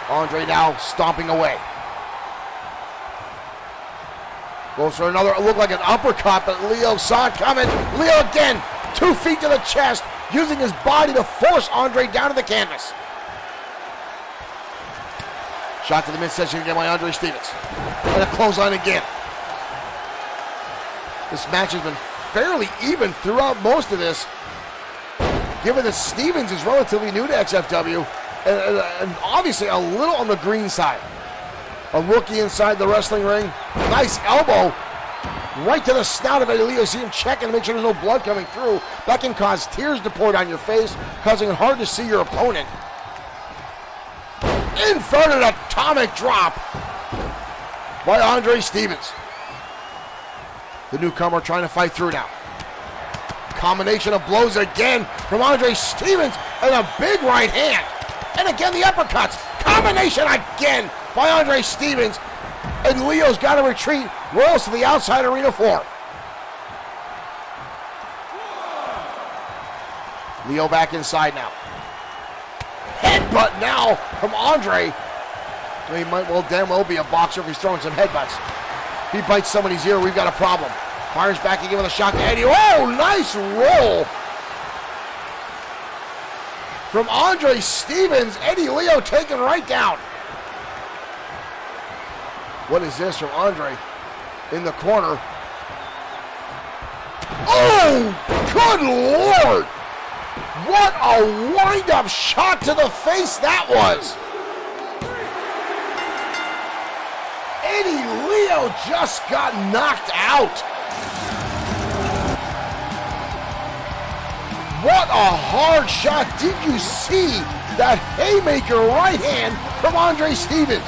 Andre now stomping away. Goes for another, look like an uppercut, but Leo saw it coming. Leo again, 2 feet to the chest, using his body to force Andre down to the canvas. Shot to the midsection again by Andre Stevens. And a clothesline again. This match has been fairly even throughout most of this, given that Stevens is relatively new to XFW, and obviously a little on the green side. A rookie inside the wrestling ring. Nice elbow right to the snout of Eddie Leo. See him checking to make sure there's no blood coming through. That can cause tears to pour down your face, causing it hard to see your opponent. Inverted atomic drop by Andre Stevens. The newcomer trying to fight through now. Combination of blows again from Andre Stevens and a big right hand. And again the uppercuts. Combination again by Andre Stevens. And Leo's got to retreat. Rolls to the outside arena floor. Leo back inside now. Headbutt now from Andre. He might damn well be a boxer if he's throwing some headbutts. If he bites somebody's ear, we've got a problem. Fires back again with a shot to Eddie. Oh, nice roll from Andre Stevens. Eddie Leo taken right down. What is this from Andre in the corner? Oh, good Lord! What a wind-up shot to the face that was! Eddie Leo just got knocked out. What a hard shot. Did you see that haymaker right hand from Andre Stevens?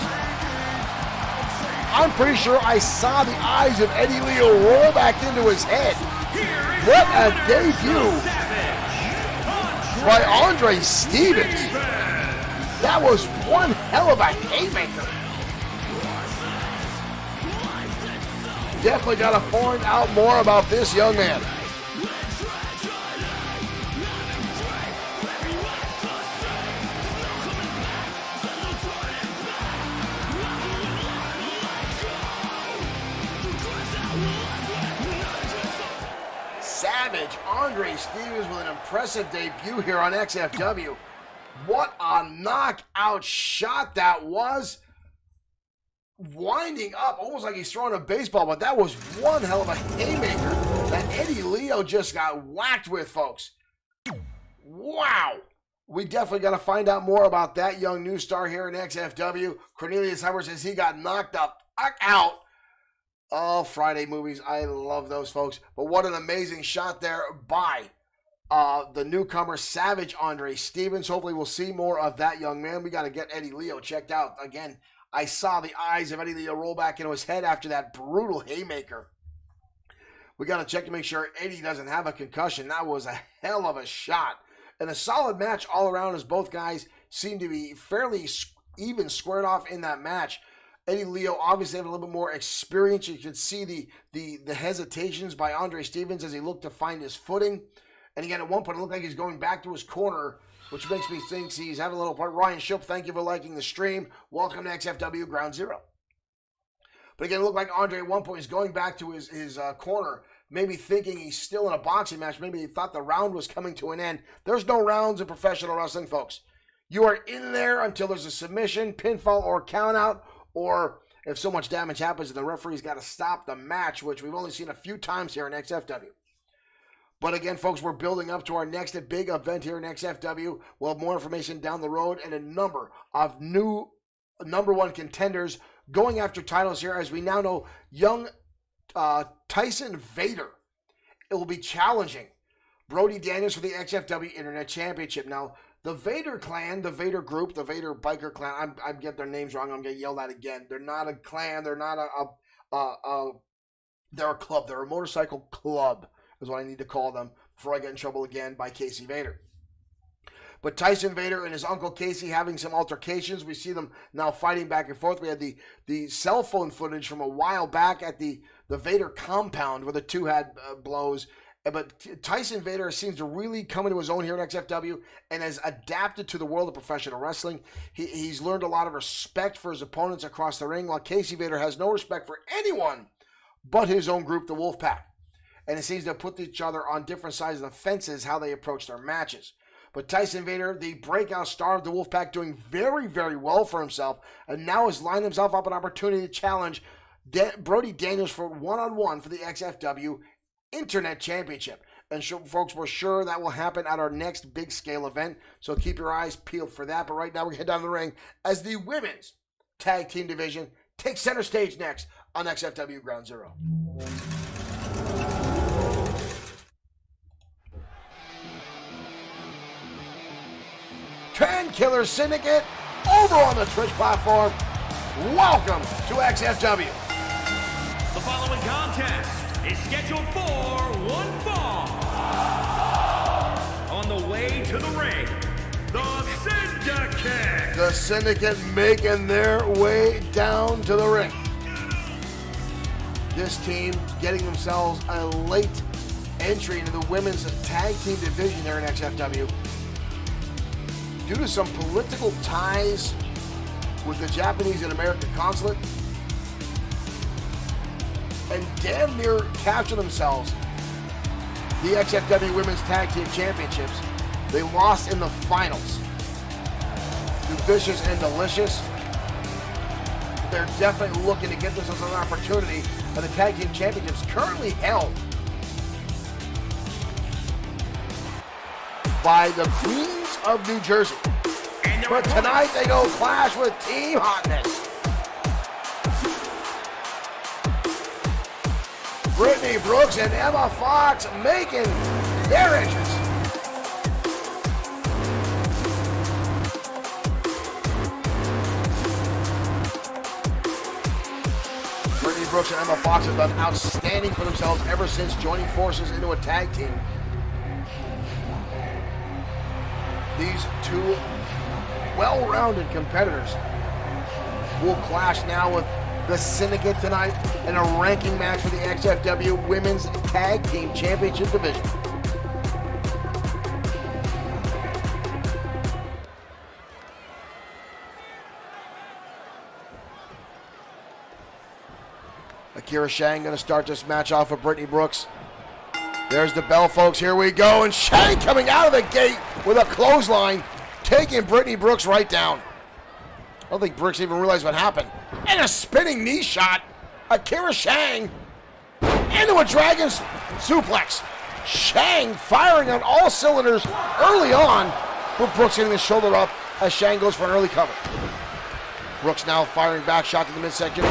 I'm pretty sure I saw the eyes of Eddie Leo roll back into his head. What a debut by Andre Stevens. That was one hell of a haymaker. Definitely got to find out more about this young man. Savage Andre Stevens with an impressive debut here on XFW. What a knockout shot that was. Winding up almost like he's throwing a baseball, but that was one hell of a haymaker that Eddie Leo just got whacked with, folks. Wow. We definitely got to find out more about that young new star here in XFW. Cornelius Hubbard says he got knocked the fuck out. Oh, Friday movies. I love those, folks. But what an amazing shot there by the newcomer, Savage Andre Stevens. Hopefully we'll see more of that young man. We got to get Eddie Leo checked out. Again, I saw the eyes of Eddie Leo roll back into his head after that brutal haymaker. We got to check to make sure Eddie doesn't have a concussion. That was a hell of a shot. And a solid match all around as both guys seem to be fairly even squared off in that match. Eddie Leo obviously having a little bit more experience. You can see the hesitations by Andre Stevens as he looked to find his footing. And again, at one point, it looked like he's going back to his corner, which makes me think he's having a little part. Ryan Shilp, thank you for liking the stream. Welcome to XFW Ground Zero. But again, it looked like Andre at one point is going back to his corner, maybe thinking he's still in a boxing match. Maybe he thought the round was coming to an end. There's no rounds in professional wrestling, folks. You are in there until there's a submission, pinfall, or countout, or if so much damage happens, the referee's got to stop the match, which we've only seen a few times here in XFW. But again, folks, we're building up to our next big event here in XFW. We'll have more information down the road and a number of new number one contenders going after titles here. As we now know, young Tyson Vader, it will be challenging Brody Daniels for the XFW Internet Championship. Now, the Vader clan, the Vader group, the Vader biker clan, I get their names wrong. I'm going to get yelled at again. They're not a clan. They're not they're a club. They're a motorcycle club is what I need to call them. before I get in trouble again by Casey Vader. But Tyson Vader and his uncle Casey having some altercations. We see them now fighting back and forth. We had the cell phone footage from a while back at the Vader compound where the two had blows. But Tyson Vader seems to really come into his own here in XFW and has adapted to the world of professional wrestling. He's learned a lot of respect for his opponents across the ring, while Casey Vader has no respect for anyone but his own group, the Wolfpack. And it seems to put each other on different sides of the fences how they approach their matches. But Tyson Vader, the breakout star of the Wolfpack, doing very, very well for himself, and now has lined himself up an opportunity to challenge Brody Daniels for one-on-one for the XFW Internet Championship. And folks, we're sure that will happen at our next big scale event, so keep your eyes peeled for that. But right now we're heading down the ring as the women's tag team division takes center stage next on XFW Ground Zero. Trend Killer Syndicate over on the Twitch platform. Welcome to XFW. The following contest is scheduled for one fall. On the way to the ring, the Syndicate. The Syndicate making their way down to the ring. This team getting themselves a late entry into the women's tag team division there in XFW. Due to some political ties with the Japanese and American consulate, and damn near capture themselves the XFW Women's Tag Team Championships. They lost in the finals to Vicious and Delicious. They're definitely looking to get themselves an opportunity, and the Tag Team Championships currently held by the Queens of New Jersey. But tonight they go clash with Team Hotness. Brittany Brooks and Emma Fox making their entrance. Brittany Brooks and Emma Fox have done outstanding for themselves ever since joining forces into a tag team. These two well-rounded competitors will clash now with the Syndicate tonight in a ranking match for the XFW Women's Tag Team Championship Division. Akira Shang going to start this match off with Brittany Brooks. There's the bell, folks. Here we go. And Shang coming out of the gate with a clothesline, taking Brittany Brooks right down. I don't think Brooks even realized what happened. And a spinning knee shot. Akira Shang into a dragon suplex. Shang firing on all cylinders early on, with Brooks getting the shoulder up as Shang goes for an early cover. Brooks now firing back, shot to the midsection.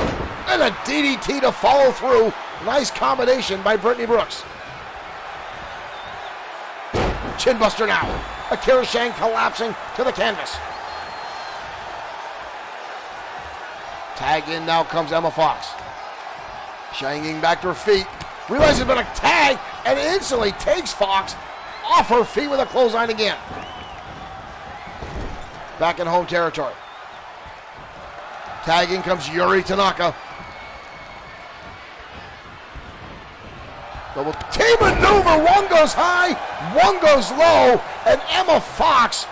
And a DDT to follow through. Nice combination by Brittany Brooks. Chinbuster now. Akira Shang collapsing to the canvas. Tag in now comes Emma Fox. Shanging back to her feet. Realizes it's been a tag and instantly takes Fox off her feet with a clothesline again. Back in home territory. Tagging comes Yuri Tanaka. Double team maneuver. One goes high, one goes low, and Emma Fox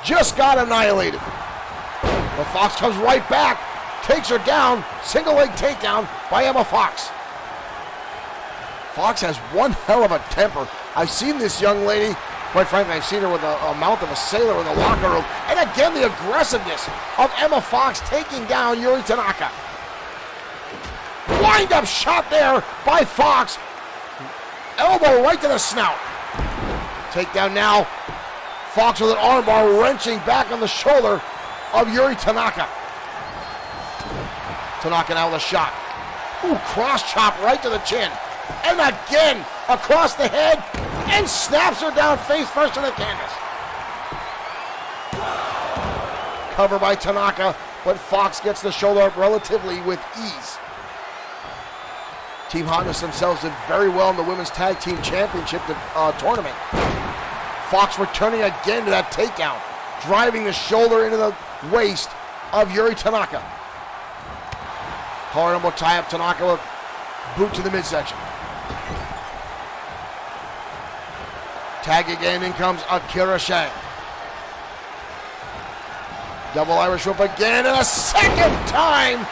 just got annihilated. But Fox comes right back, takes her down, single leg takedown by Emma Fox. Fox has one hell of a temper. I've seen this young lady, quite frankly, I've seen her with a mouth of a sailor in the locker room. And again, the aggressiveness of Emma Fox taking down Yuri Tanaka. Wind up shot there by Fox. Elbow right to the snout. Takedown now. Fox with an armbar wrenching back on the shoulder of Yuri Tanaka. Tanaka now with a shot. Ooh, cross chop right to the chin. And again, across the head, and snaps her down face first to the canvas. Cover by Tanaka, but Fox gets the shoulder up relatively with ease. Team Hotness themselves did very well in the Women's Tag Team Championship tournament. Fox returning again to that takedown, driving the shoulder into the waist of Yuri Tanaka. Collar elbow tie up, Tanaka with boot to the midsection. Tag again, in comes Akira Shang. Double Irish whip again, and a second time!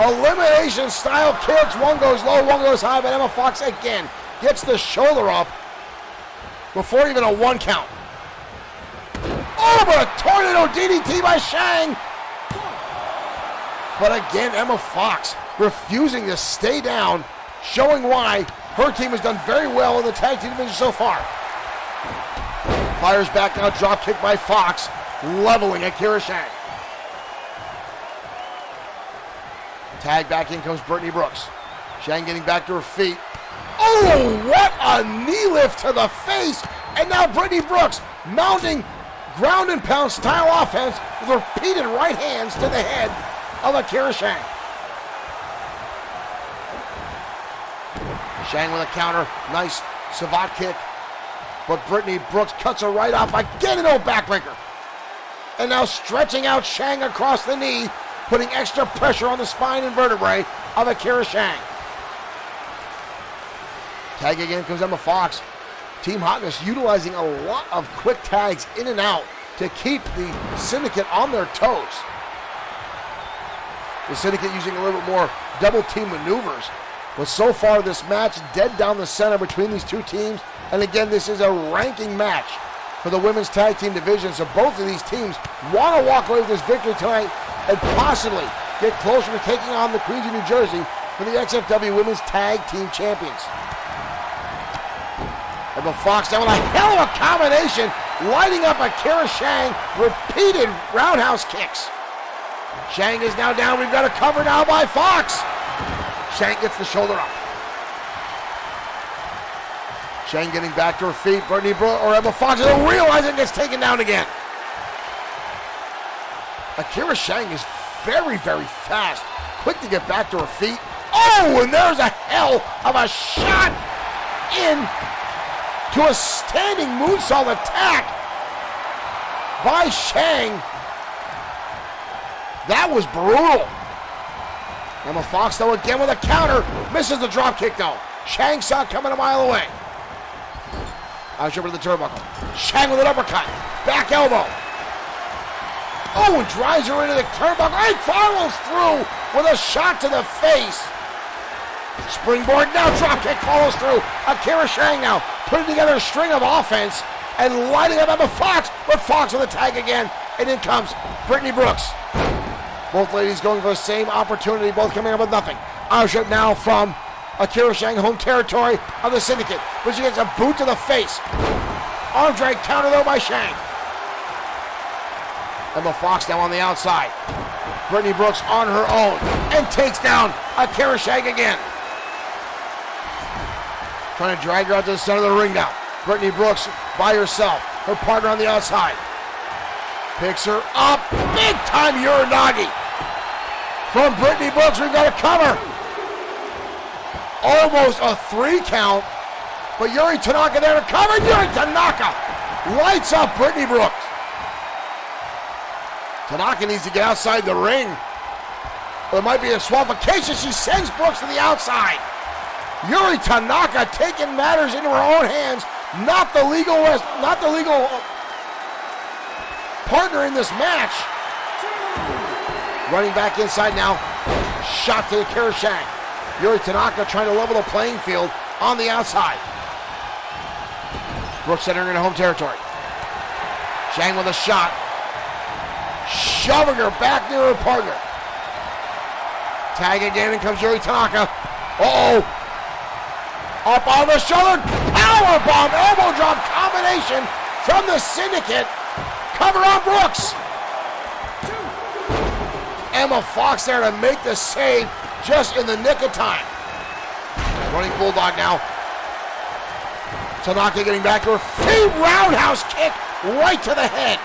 Elimination style kicks. One goes low, one goes high, but Emma Fox again gets the shoulder up before even a 1 count. Oh, but a tornado DDT by Shang! But again, Emma Fox refusing to stay down, showing why her team has done very well in the tag team division so far. Fires back now, drop kick by Fox, leveling Akira Shang. Tag back in comes Brittany Brooks. Shang getting back to her feet. Oh, what a knee lift to the face! And now Brittany Brooks mounting ground and pound style offense with repeated right hands to the head of Akira Shang. Shang with a counter, nice savate kick. But Brittany Brooks cuts her right off again, an old backbreaker. And now stretching out Shang across the knee, putting extra pressure on the spine and vertebrae of Akira Shang. Tag again comes Emma Fox. Team Hotness utilizing a lot of quick tags in and out to keep the Syndicate on their toes. The Syndicate using a little bit more double team maneuvers. But so far this match dead down the center between these two teams. And again, this is a ranking match for the women's tag team division. So both of these teams want to walk away with this victory tonight and possibly get closer to taking on the Queens of New Jersey for the XFW Women's Tag Team Champions. Emma Fox down with a hell of a combination, lighting up Akira Shang, repeated roundhouse kicks. Shang is now down. We've got a cover now by Fox. Shang gets the shoulder up. Shang getting back to her feet. Brittany Brooks or Emma Fox doesn't realize it, gets taken down again. Akira Shang is very, very fast. Quick to get back to her feet. Oh, and there's a hell of a shot in to a standing moonsault attack by Shang. That was brutal. Emma Fox, though, again with a counter. Misses the drop kick, though. Shang saw it coming a mile away. Out over to the turnbuckle. Shang with an uppercut. Back elbow. Oh, and drives her into the turnbuckle. And follows through with a shot to the face. Springboard now. Drop kick follows through. Akira Shang now putting together a string of offense and lighting up Emma Fox. But Fox with a tag again. And in comes Brittany Brooks. Both ladies going for the same opportunity. Both coming up with nothing. Ownership now from Akira Shang, home territory of the Syndicate. But she gets a boot to the face. Arm drag counter though by Shang. Emma Fox now on the outside. Brittany Brooks on her own and takes down Akira Shang again. Trying to drag her out to the center of the ring now. Brittany Brooks by herself. Her partner on the outside. Picks her up. Big time Uranagi. From Brittany Brooks, we've got a cover. Almost a 3 count. But Yuri Tanaka there to cover. Yuri Tanaka lights up Brittany Brooks. Tanaka needs to get outside the ring. There might be a swappification. She sends Brooks to the outside. Yuri Tanaka taking matters into her own hands. Not the legal partner in this match. Running back inside now. Shot to Akira Shang. Yuri Tanaka trying to level the playing field on the outside. Brooks entering into home territory. Shang with a shot. Shoving her back near her partner. Tag again, and comes Yuri Tanaka. Uh-oh. Up on the shoulder. Powerbomb, elbow drop combination from the Syndicate. Cover on Brooks. Emma Fox there to make the save just in the nick of time. Running bulldog now. Tanaka getting back to her feet. Roundhouse kick right to the head.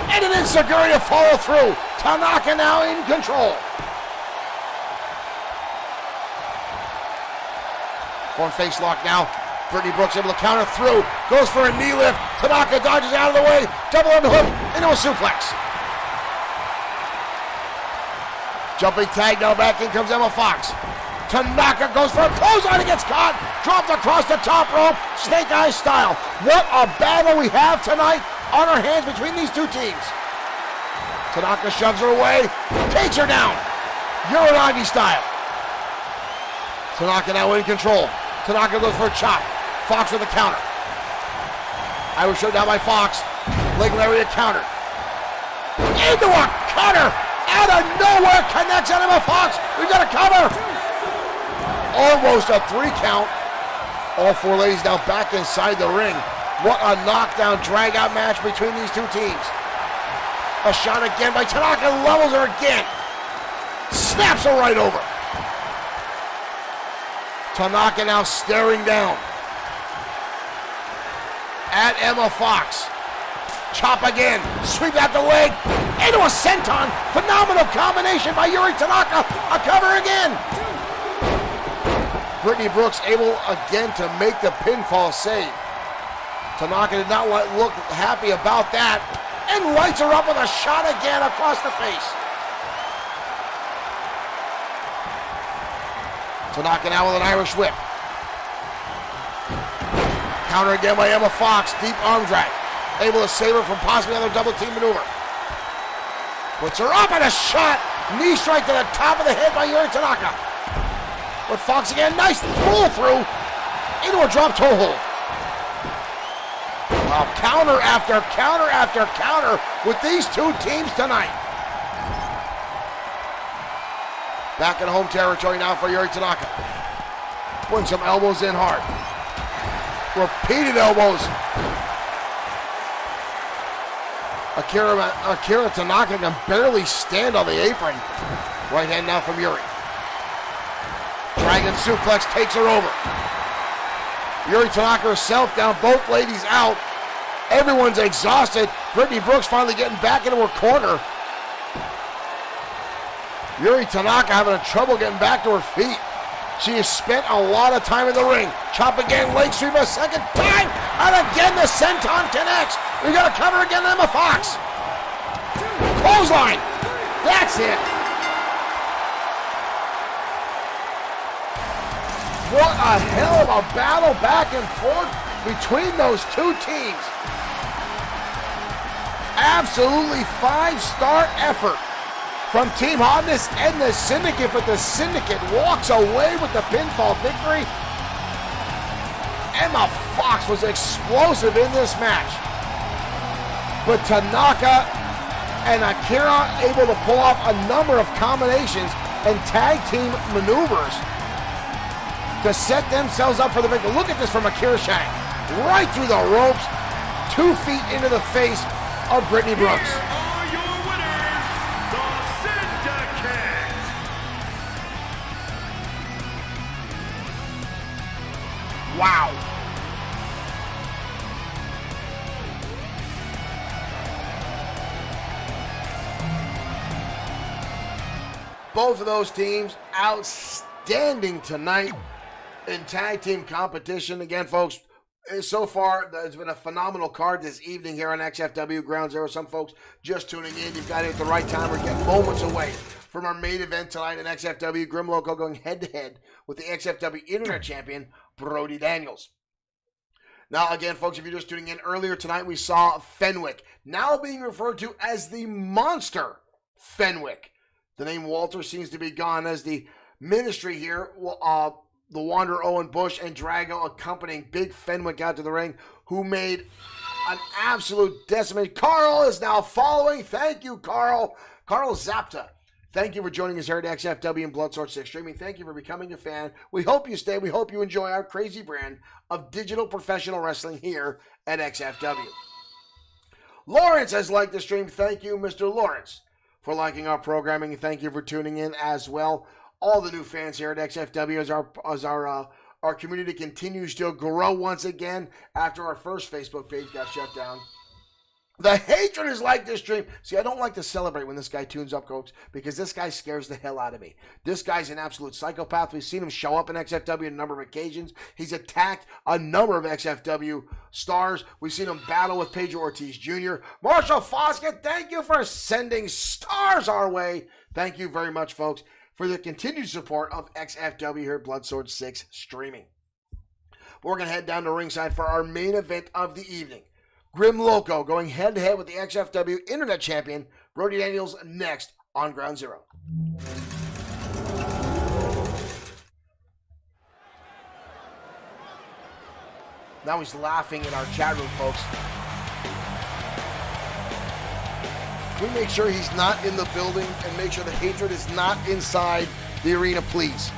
And an enziguri to follow through. Tanaka now in control. Form face lock now. Brittany Brooks able to counter through. Goes for a knee lift. Tanaka dodges out of the way. Double on the hook into a suplex. Jumping tag now, back in comes Emma Fox. Tanaka goes for a clothesline and gets caught. Dropped across the top rope, Snake Eyes style. What a battle we have tonight on our hands between these two teams. Tanaka shoves her away, takes her down. Uranagi style. Tanaka now in control. Tanaka goes for a chop. Fox with a counter. Irish showed down by Fox. Leg lariat counter. Into a cutter. Out of nowhere connects on Emma Fox. We've got a cover. Almost a 3 count. All 4 ladies now back inside the ring. What a knockdown drag out match between these two teams. A shot again by Tanaka, levels her again. Snaps her right over. Tanaka now staring down at Emma Fox. Chop again, sweep out the leg, into a senton. Phenomenal combination by Yuri Tanaka. A cover again. Brittany Brooks able again to make the pinfall save. Tanaka did not look happy about that and lights her up with a shot again across the face. Tanaka now with an Irish whip. Counter again by Emma Fox, deep arm drag. Able to save her from possibly another double team maneuver. Puts her up and a shot. Knee strike to the top of the head by Yuri Tanaka. But Fox again, nice pull through into a drop toe hold. Wow, counter after counter after counter with these two teams tonight. Back in home territory now for Yuri Tanaka. Putting some elbows in hard. Repeated elbows. Akira Tanaka can barely stand on the apron. Right hand now from Yuri. Dragon suplex takes her over. Yuri Tanaka herself down, both ladies out. Everyone's exhausted. Brittany Brooks finally getting back into her corner. Yuri Tanaka having trouble getting back to her feet. She has spent a lot of time in the ring. Chop again, leg sweep a second time, and again the senton connects. We got to cover again, Emma Fox. Clothesline. That's it. What a hell of a battle back and forth between those two teams. Absolutely 5-star effort from Team Hotness and the Syndicate, but the Syndicate walks away with the pinfall victory. Emma Fox was explosive in this match, but Tanaka and Akira able to pull off a number of combinations and tag team maneuvers to set themselves up for the victory. Look at this from Akira Shang. Right through the ropes, 2 feet into the face of Brittany Brooks. Here are your winners, the Syndicate. Wow. Both of those teams outstanding tonight in tag team competition. Again, folks, so far, there's been a phenomenal card this evening here on XFW Ground Zero. Some folks just tuning in. You've got it at the right time. We're getting moments away from our main event tonight in XFW. Grim Loco going head-to-head with the XFW Internet Champion, Brody Daniels. Now, again, folks, if you're just tuning in, earlier tonight we saw Fenwick, now being referred to as the Monster Fenwick. The name Walter seems to be gone as the ministry here the Wanderer Owen Bush and Drago accompanying Big Fenwick out to the ring, who made an absolute decimate. Carl is now following. Thank you, Carl. Carl Zapta. Thank you for joining us here at XFW and Bloodsport 6 Streaming. Thank you for becoming a fan. We hope you stay. We hope you enjoy our crazy brand of digital professional wrestling here at XFW. Lawrence has liked the stream. Thank you, Mr. Lawrence, for liking our programming. Thank you for tuning in as well. All the new fans here at XFW as our community continues to grow once again after our first Facebook page got shut down. The hatred is like this dream. See, I don't like to celebrate when this guy tunes up, folks, because this guy scares the hell out of me. This guy's an absolute psychopath. We've seen him show up in XFW on a number of occasions. He's attacked a number of XFW stars. We've seen him battle with Pedro Ortiz Jr. Marshall Foskett, thank you for sending stars our way. Thank you very much, folks, for the continued support of XFW here at Bloodsword 6 streaming. We're going to head down to ringside for our main event of the evening. Grim Loco going head-to-head with the XFW Internet Champion, Brody Daniels, next on Ground Zero. Now he's laughing in our chat room, folks. Can we make sure he's not in the building and make sure the hatred is not inside the arena, please?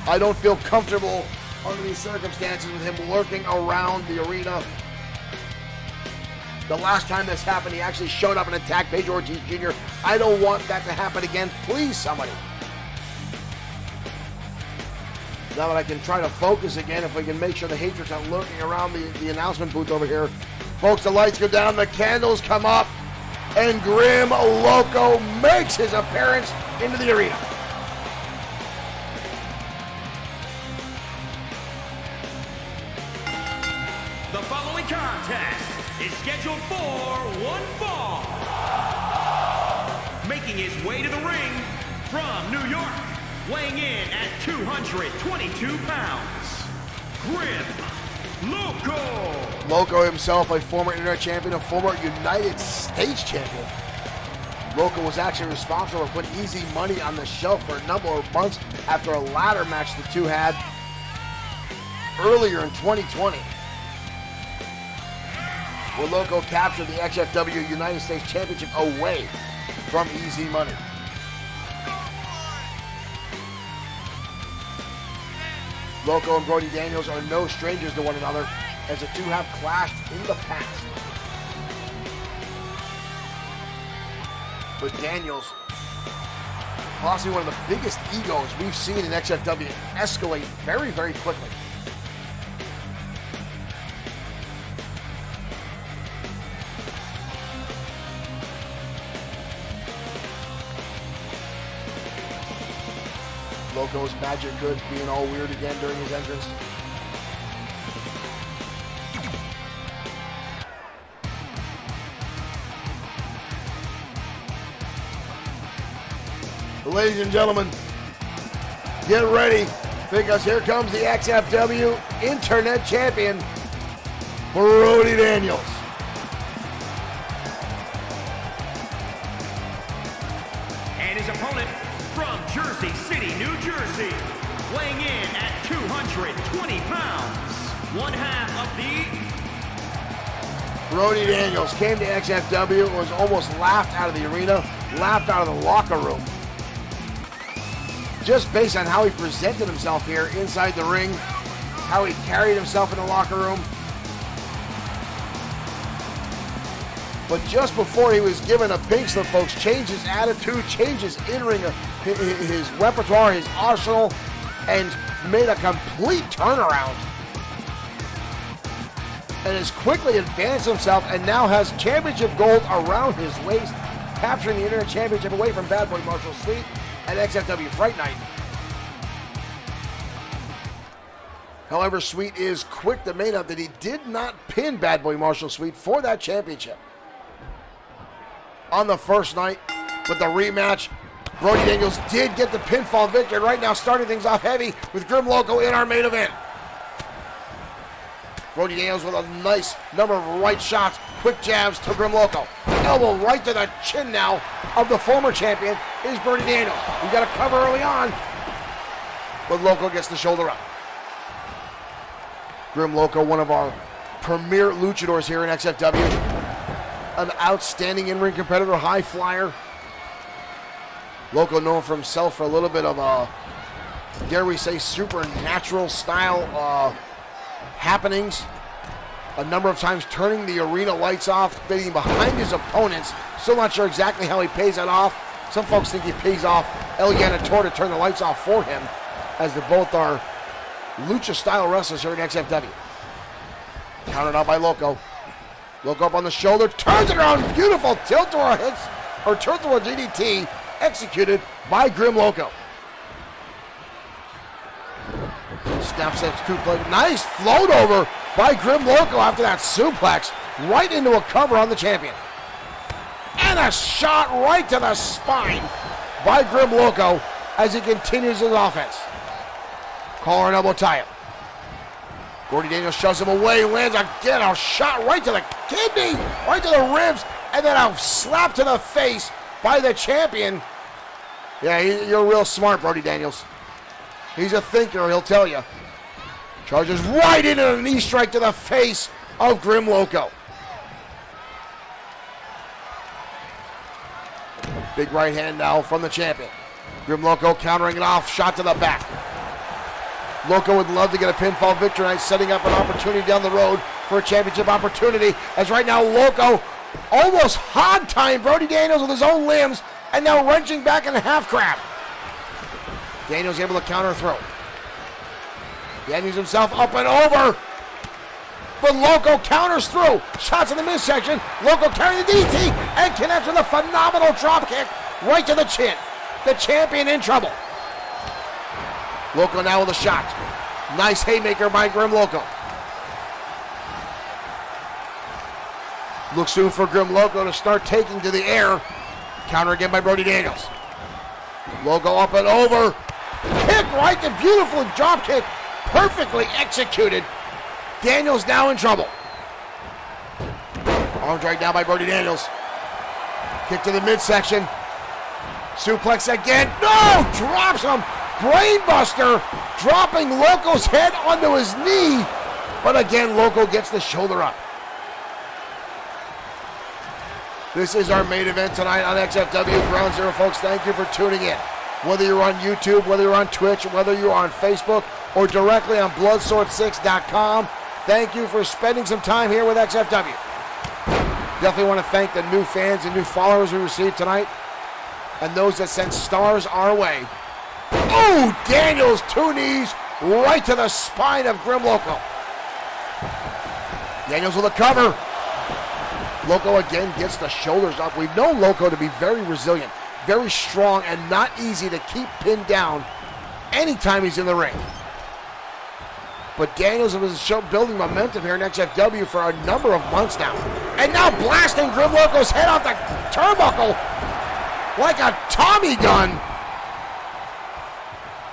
I don't feel comfortable under these circumstances with him lurking around the arena. The last time this happened, he actually showed up and attacked Pedro Ortiz Jr. I don't want that to happen again. Please, somebody. Now that I can try to focus again, if we can make sure the hatred's not lurking around the announcement booth over here. Folks, the lights go down, the candles come up, and Grim Loco makes his appearance into the arena. The following contest is scheduled for one fall. Making his way to the ring from New York, weighing in at 222 pounds, Grim Loco. Loco himself, a former Internet Champion, a former United States Champion. Loco was actually responsible for putting Easy Money on the shelf for a number of months after a ladder match the two had earlier in 2020. Where Loco captured the XFW United States Championship away from Easy Money. Loco and Brody Daniels are no strangers to one another, as the two have clashed in the past. But Daniels, possibly one of the biggest egos we've seen in XFW, escalate very, very quickly. Loco's magic good being all weird again during his entrance. Ladies and gentlemen, get ready, because here comes the XFW Internet Champion, Brody Daniels. And his opponent from Jersey City, New Jersey, weighing in at 220 pounds, one half of the... Brody Daniels came to XFW, was almost laughed out of the arena, laughed out of the locker room. Just based on how he presented himself here inside the ring, how he carried himself in the locker room. But just before he was given a pink slip, folks, changed his attitude, changed his in-ring, his repertoire, his arsenal, and made a complete turnaround. And has quickly advanced himself and now has championship gold around his waist, capturing the Internet Championship away from Bad Boy Marshall Sweet at XFW Fright Night. However, Sweet is quick to make out that he did not pin Bad Boy Marshall Sweet for that championship on the first night. But the rematch, Brody Daniels did get the pinfall victory. Right now, starting things off heavy with Grim Loco in our main event. Brody Daniels with a nice number of right shots, quick jabs to Grim Loco. Elbow right to the chin now of the former champion is Brody Daniels. We got a cover early on, but Loco gets the shoulder up. Grim Loco, one of our premier luchadors here in XFW. An outstanding in-ring competitor, high flyer. Loco known for himself for a little bit of a, dare we say, supernatural style happenings. A number of times turning the arena lights off, getting behind his opponents. Still not sure exactly how he pays that off. Some folks think he pays off El Yanator to turn the lights off for him, as they both are lucha-style wrestlers here in XFW. Counted out by Loco. Loco up on the shoulder, turns it around, beautiful tilt-a-whirl hits, or tilt-a-whirl DDT, executed by Grim Loco. Snaps that suplex. Nice float over by Grim Loco after that suplex, right into a cover on the champion. And a shot right to the spine by Grim Loco as he continues his offense. Collar and elbow tie-up. Brody Daniels shoves him away, lands again a shot right to the kidney, right to the ribs, and then a slap to the face by the champion. Yeah, you're real smart, Brody Daniels. He's a thinker, he'll tell you. Charges right into a knee strike to the face of Grim Loco. Big right hand now from the champion. Grim Loco countering it off, shot to the back. Loco would love to get a pinfall victory tonight, setting up an opportunity down the road for a championship opportunity. As right now, Loco almost hog-tying Brody Daniels with his own limbs and now wrenching back in a half crab. Daniels able to counter throw. Daniels himself up and over. But Loco counters through. Shots in the midsection. Loco carrying the DT and connects with a phenomenal drop kick right to the chin. The champion in trouble. Loco now with a shot. Nice haymaker by Grim Loco. Looks soon for Grim Loco to start taking to the air. Counter again by Brody Daniels. Loco up and over. Kick right to beautiful drop kick. Perfectly executed. Daniels now in trouble. Arms right now by Brody Daniels. Kick to the midsection. Suplex again. No! Drops him. Brainbuster. Dropping Loco's head onto his knee. But again, Loco gets the shoulder up. This is our main event tonight on XFW Ground Zero, folks. Thank you for tuning in. Whether you're on YouTube, whether you're on Twitch, whether you're on Facebook, or directly on Bloodsword6.com, thank you for spending some time here with XFW. Definitely want to thank the new fans and new followers we received tonight, and those that sent stars our way. Oh, Daniels, 2 knees, right to the spine of Grim Loco. Daniels with a cover. Loco again gets the shoulders up. We've known Loco to be very resilient, very strong, and not easy to keep pinned down anytime he's in the ring. But Daniels was building momentum here in XFW for a number of months now. And now blasting Grim Loco's head off the turnbuckle like a Tommy gun.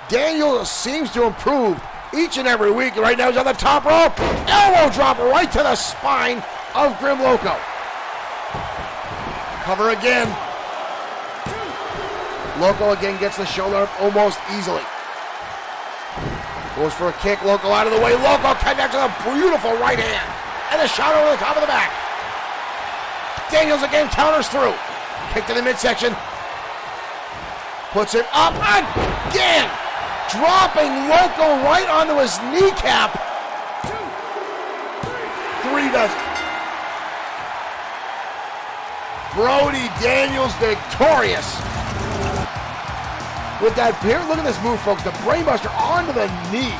Daniels seems to improve each and every week. Right now he's on the top rope. Elbow drop right to the spine of Grim Loco. Cover again. Loco again gets the shoulder up almost easily. Goes for a kick. Loco out of the way. Loco connects with a beautiful right hand. And a shot over the top of the back. Daniels again counters through. Kick to the midsection. Puts it up again. Dropping Loco right onto his kneecap. 3 does it. Brody Daniels victorious. With that beer, look at this move, folks. The brainbuster onto the knee.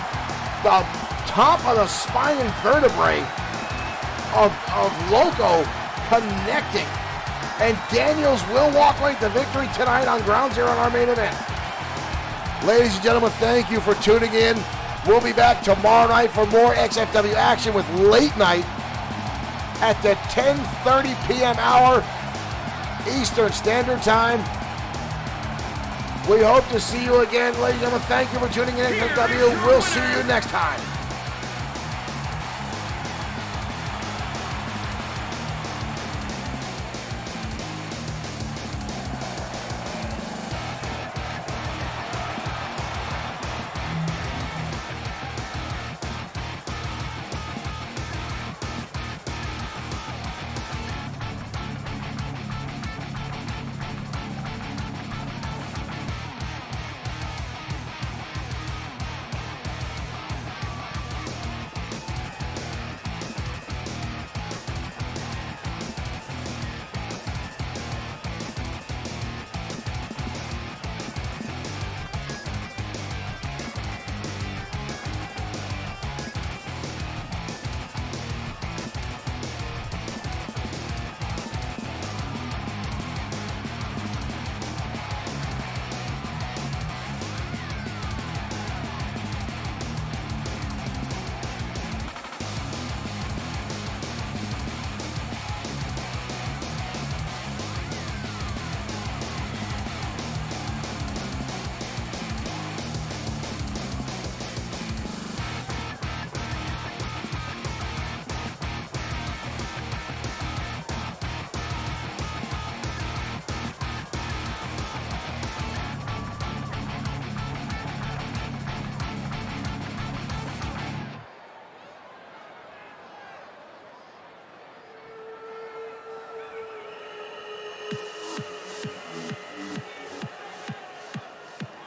The top of the spine and vertebrae of Loco connecting. And Daniels will walk away with the victory tonight on Ground Zero in our main event. Ladies and gentlemen, thank you for tuning in. We'll be back tomorrow night for more XFW action with Late Night at the 10:30 p.m. hour Eastern Standard Time. We hope to see you again, ladies and gentlemen. Thank you for tuning in, XFW. We'll see you next time.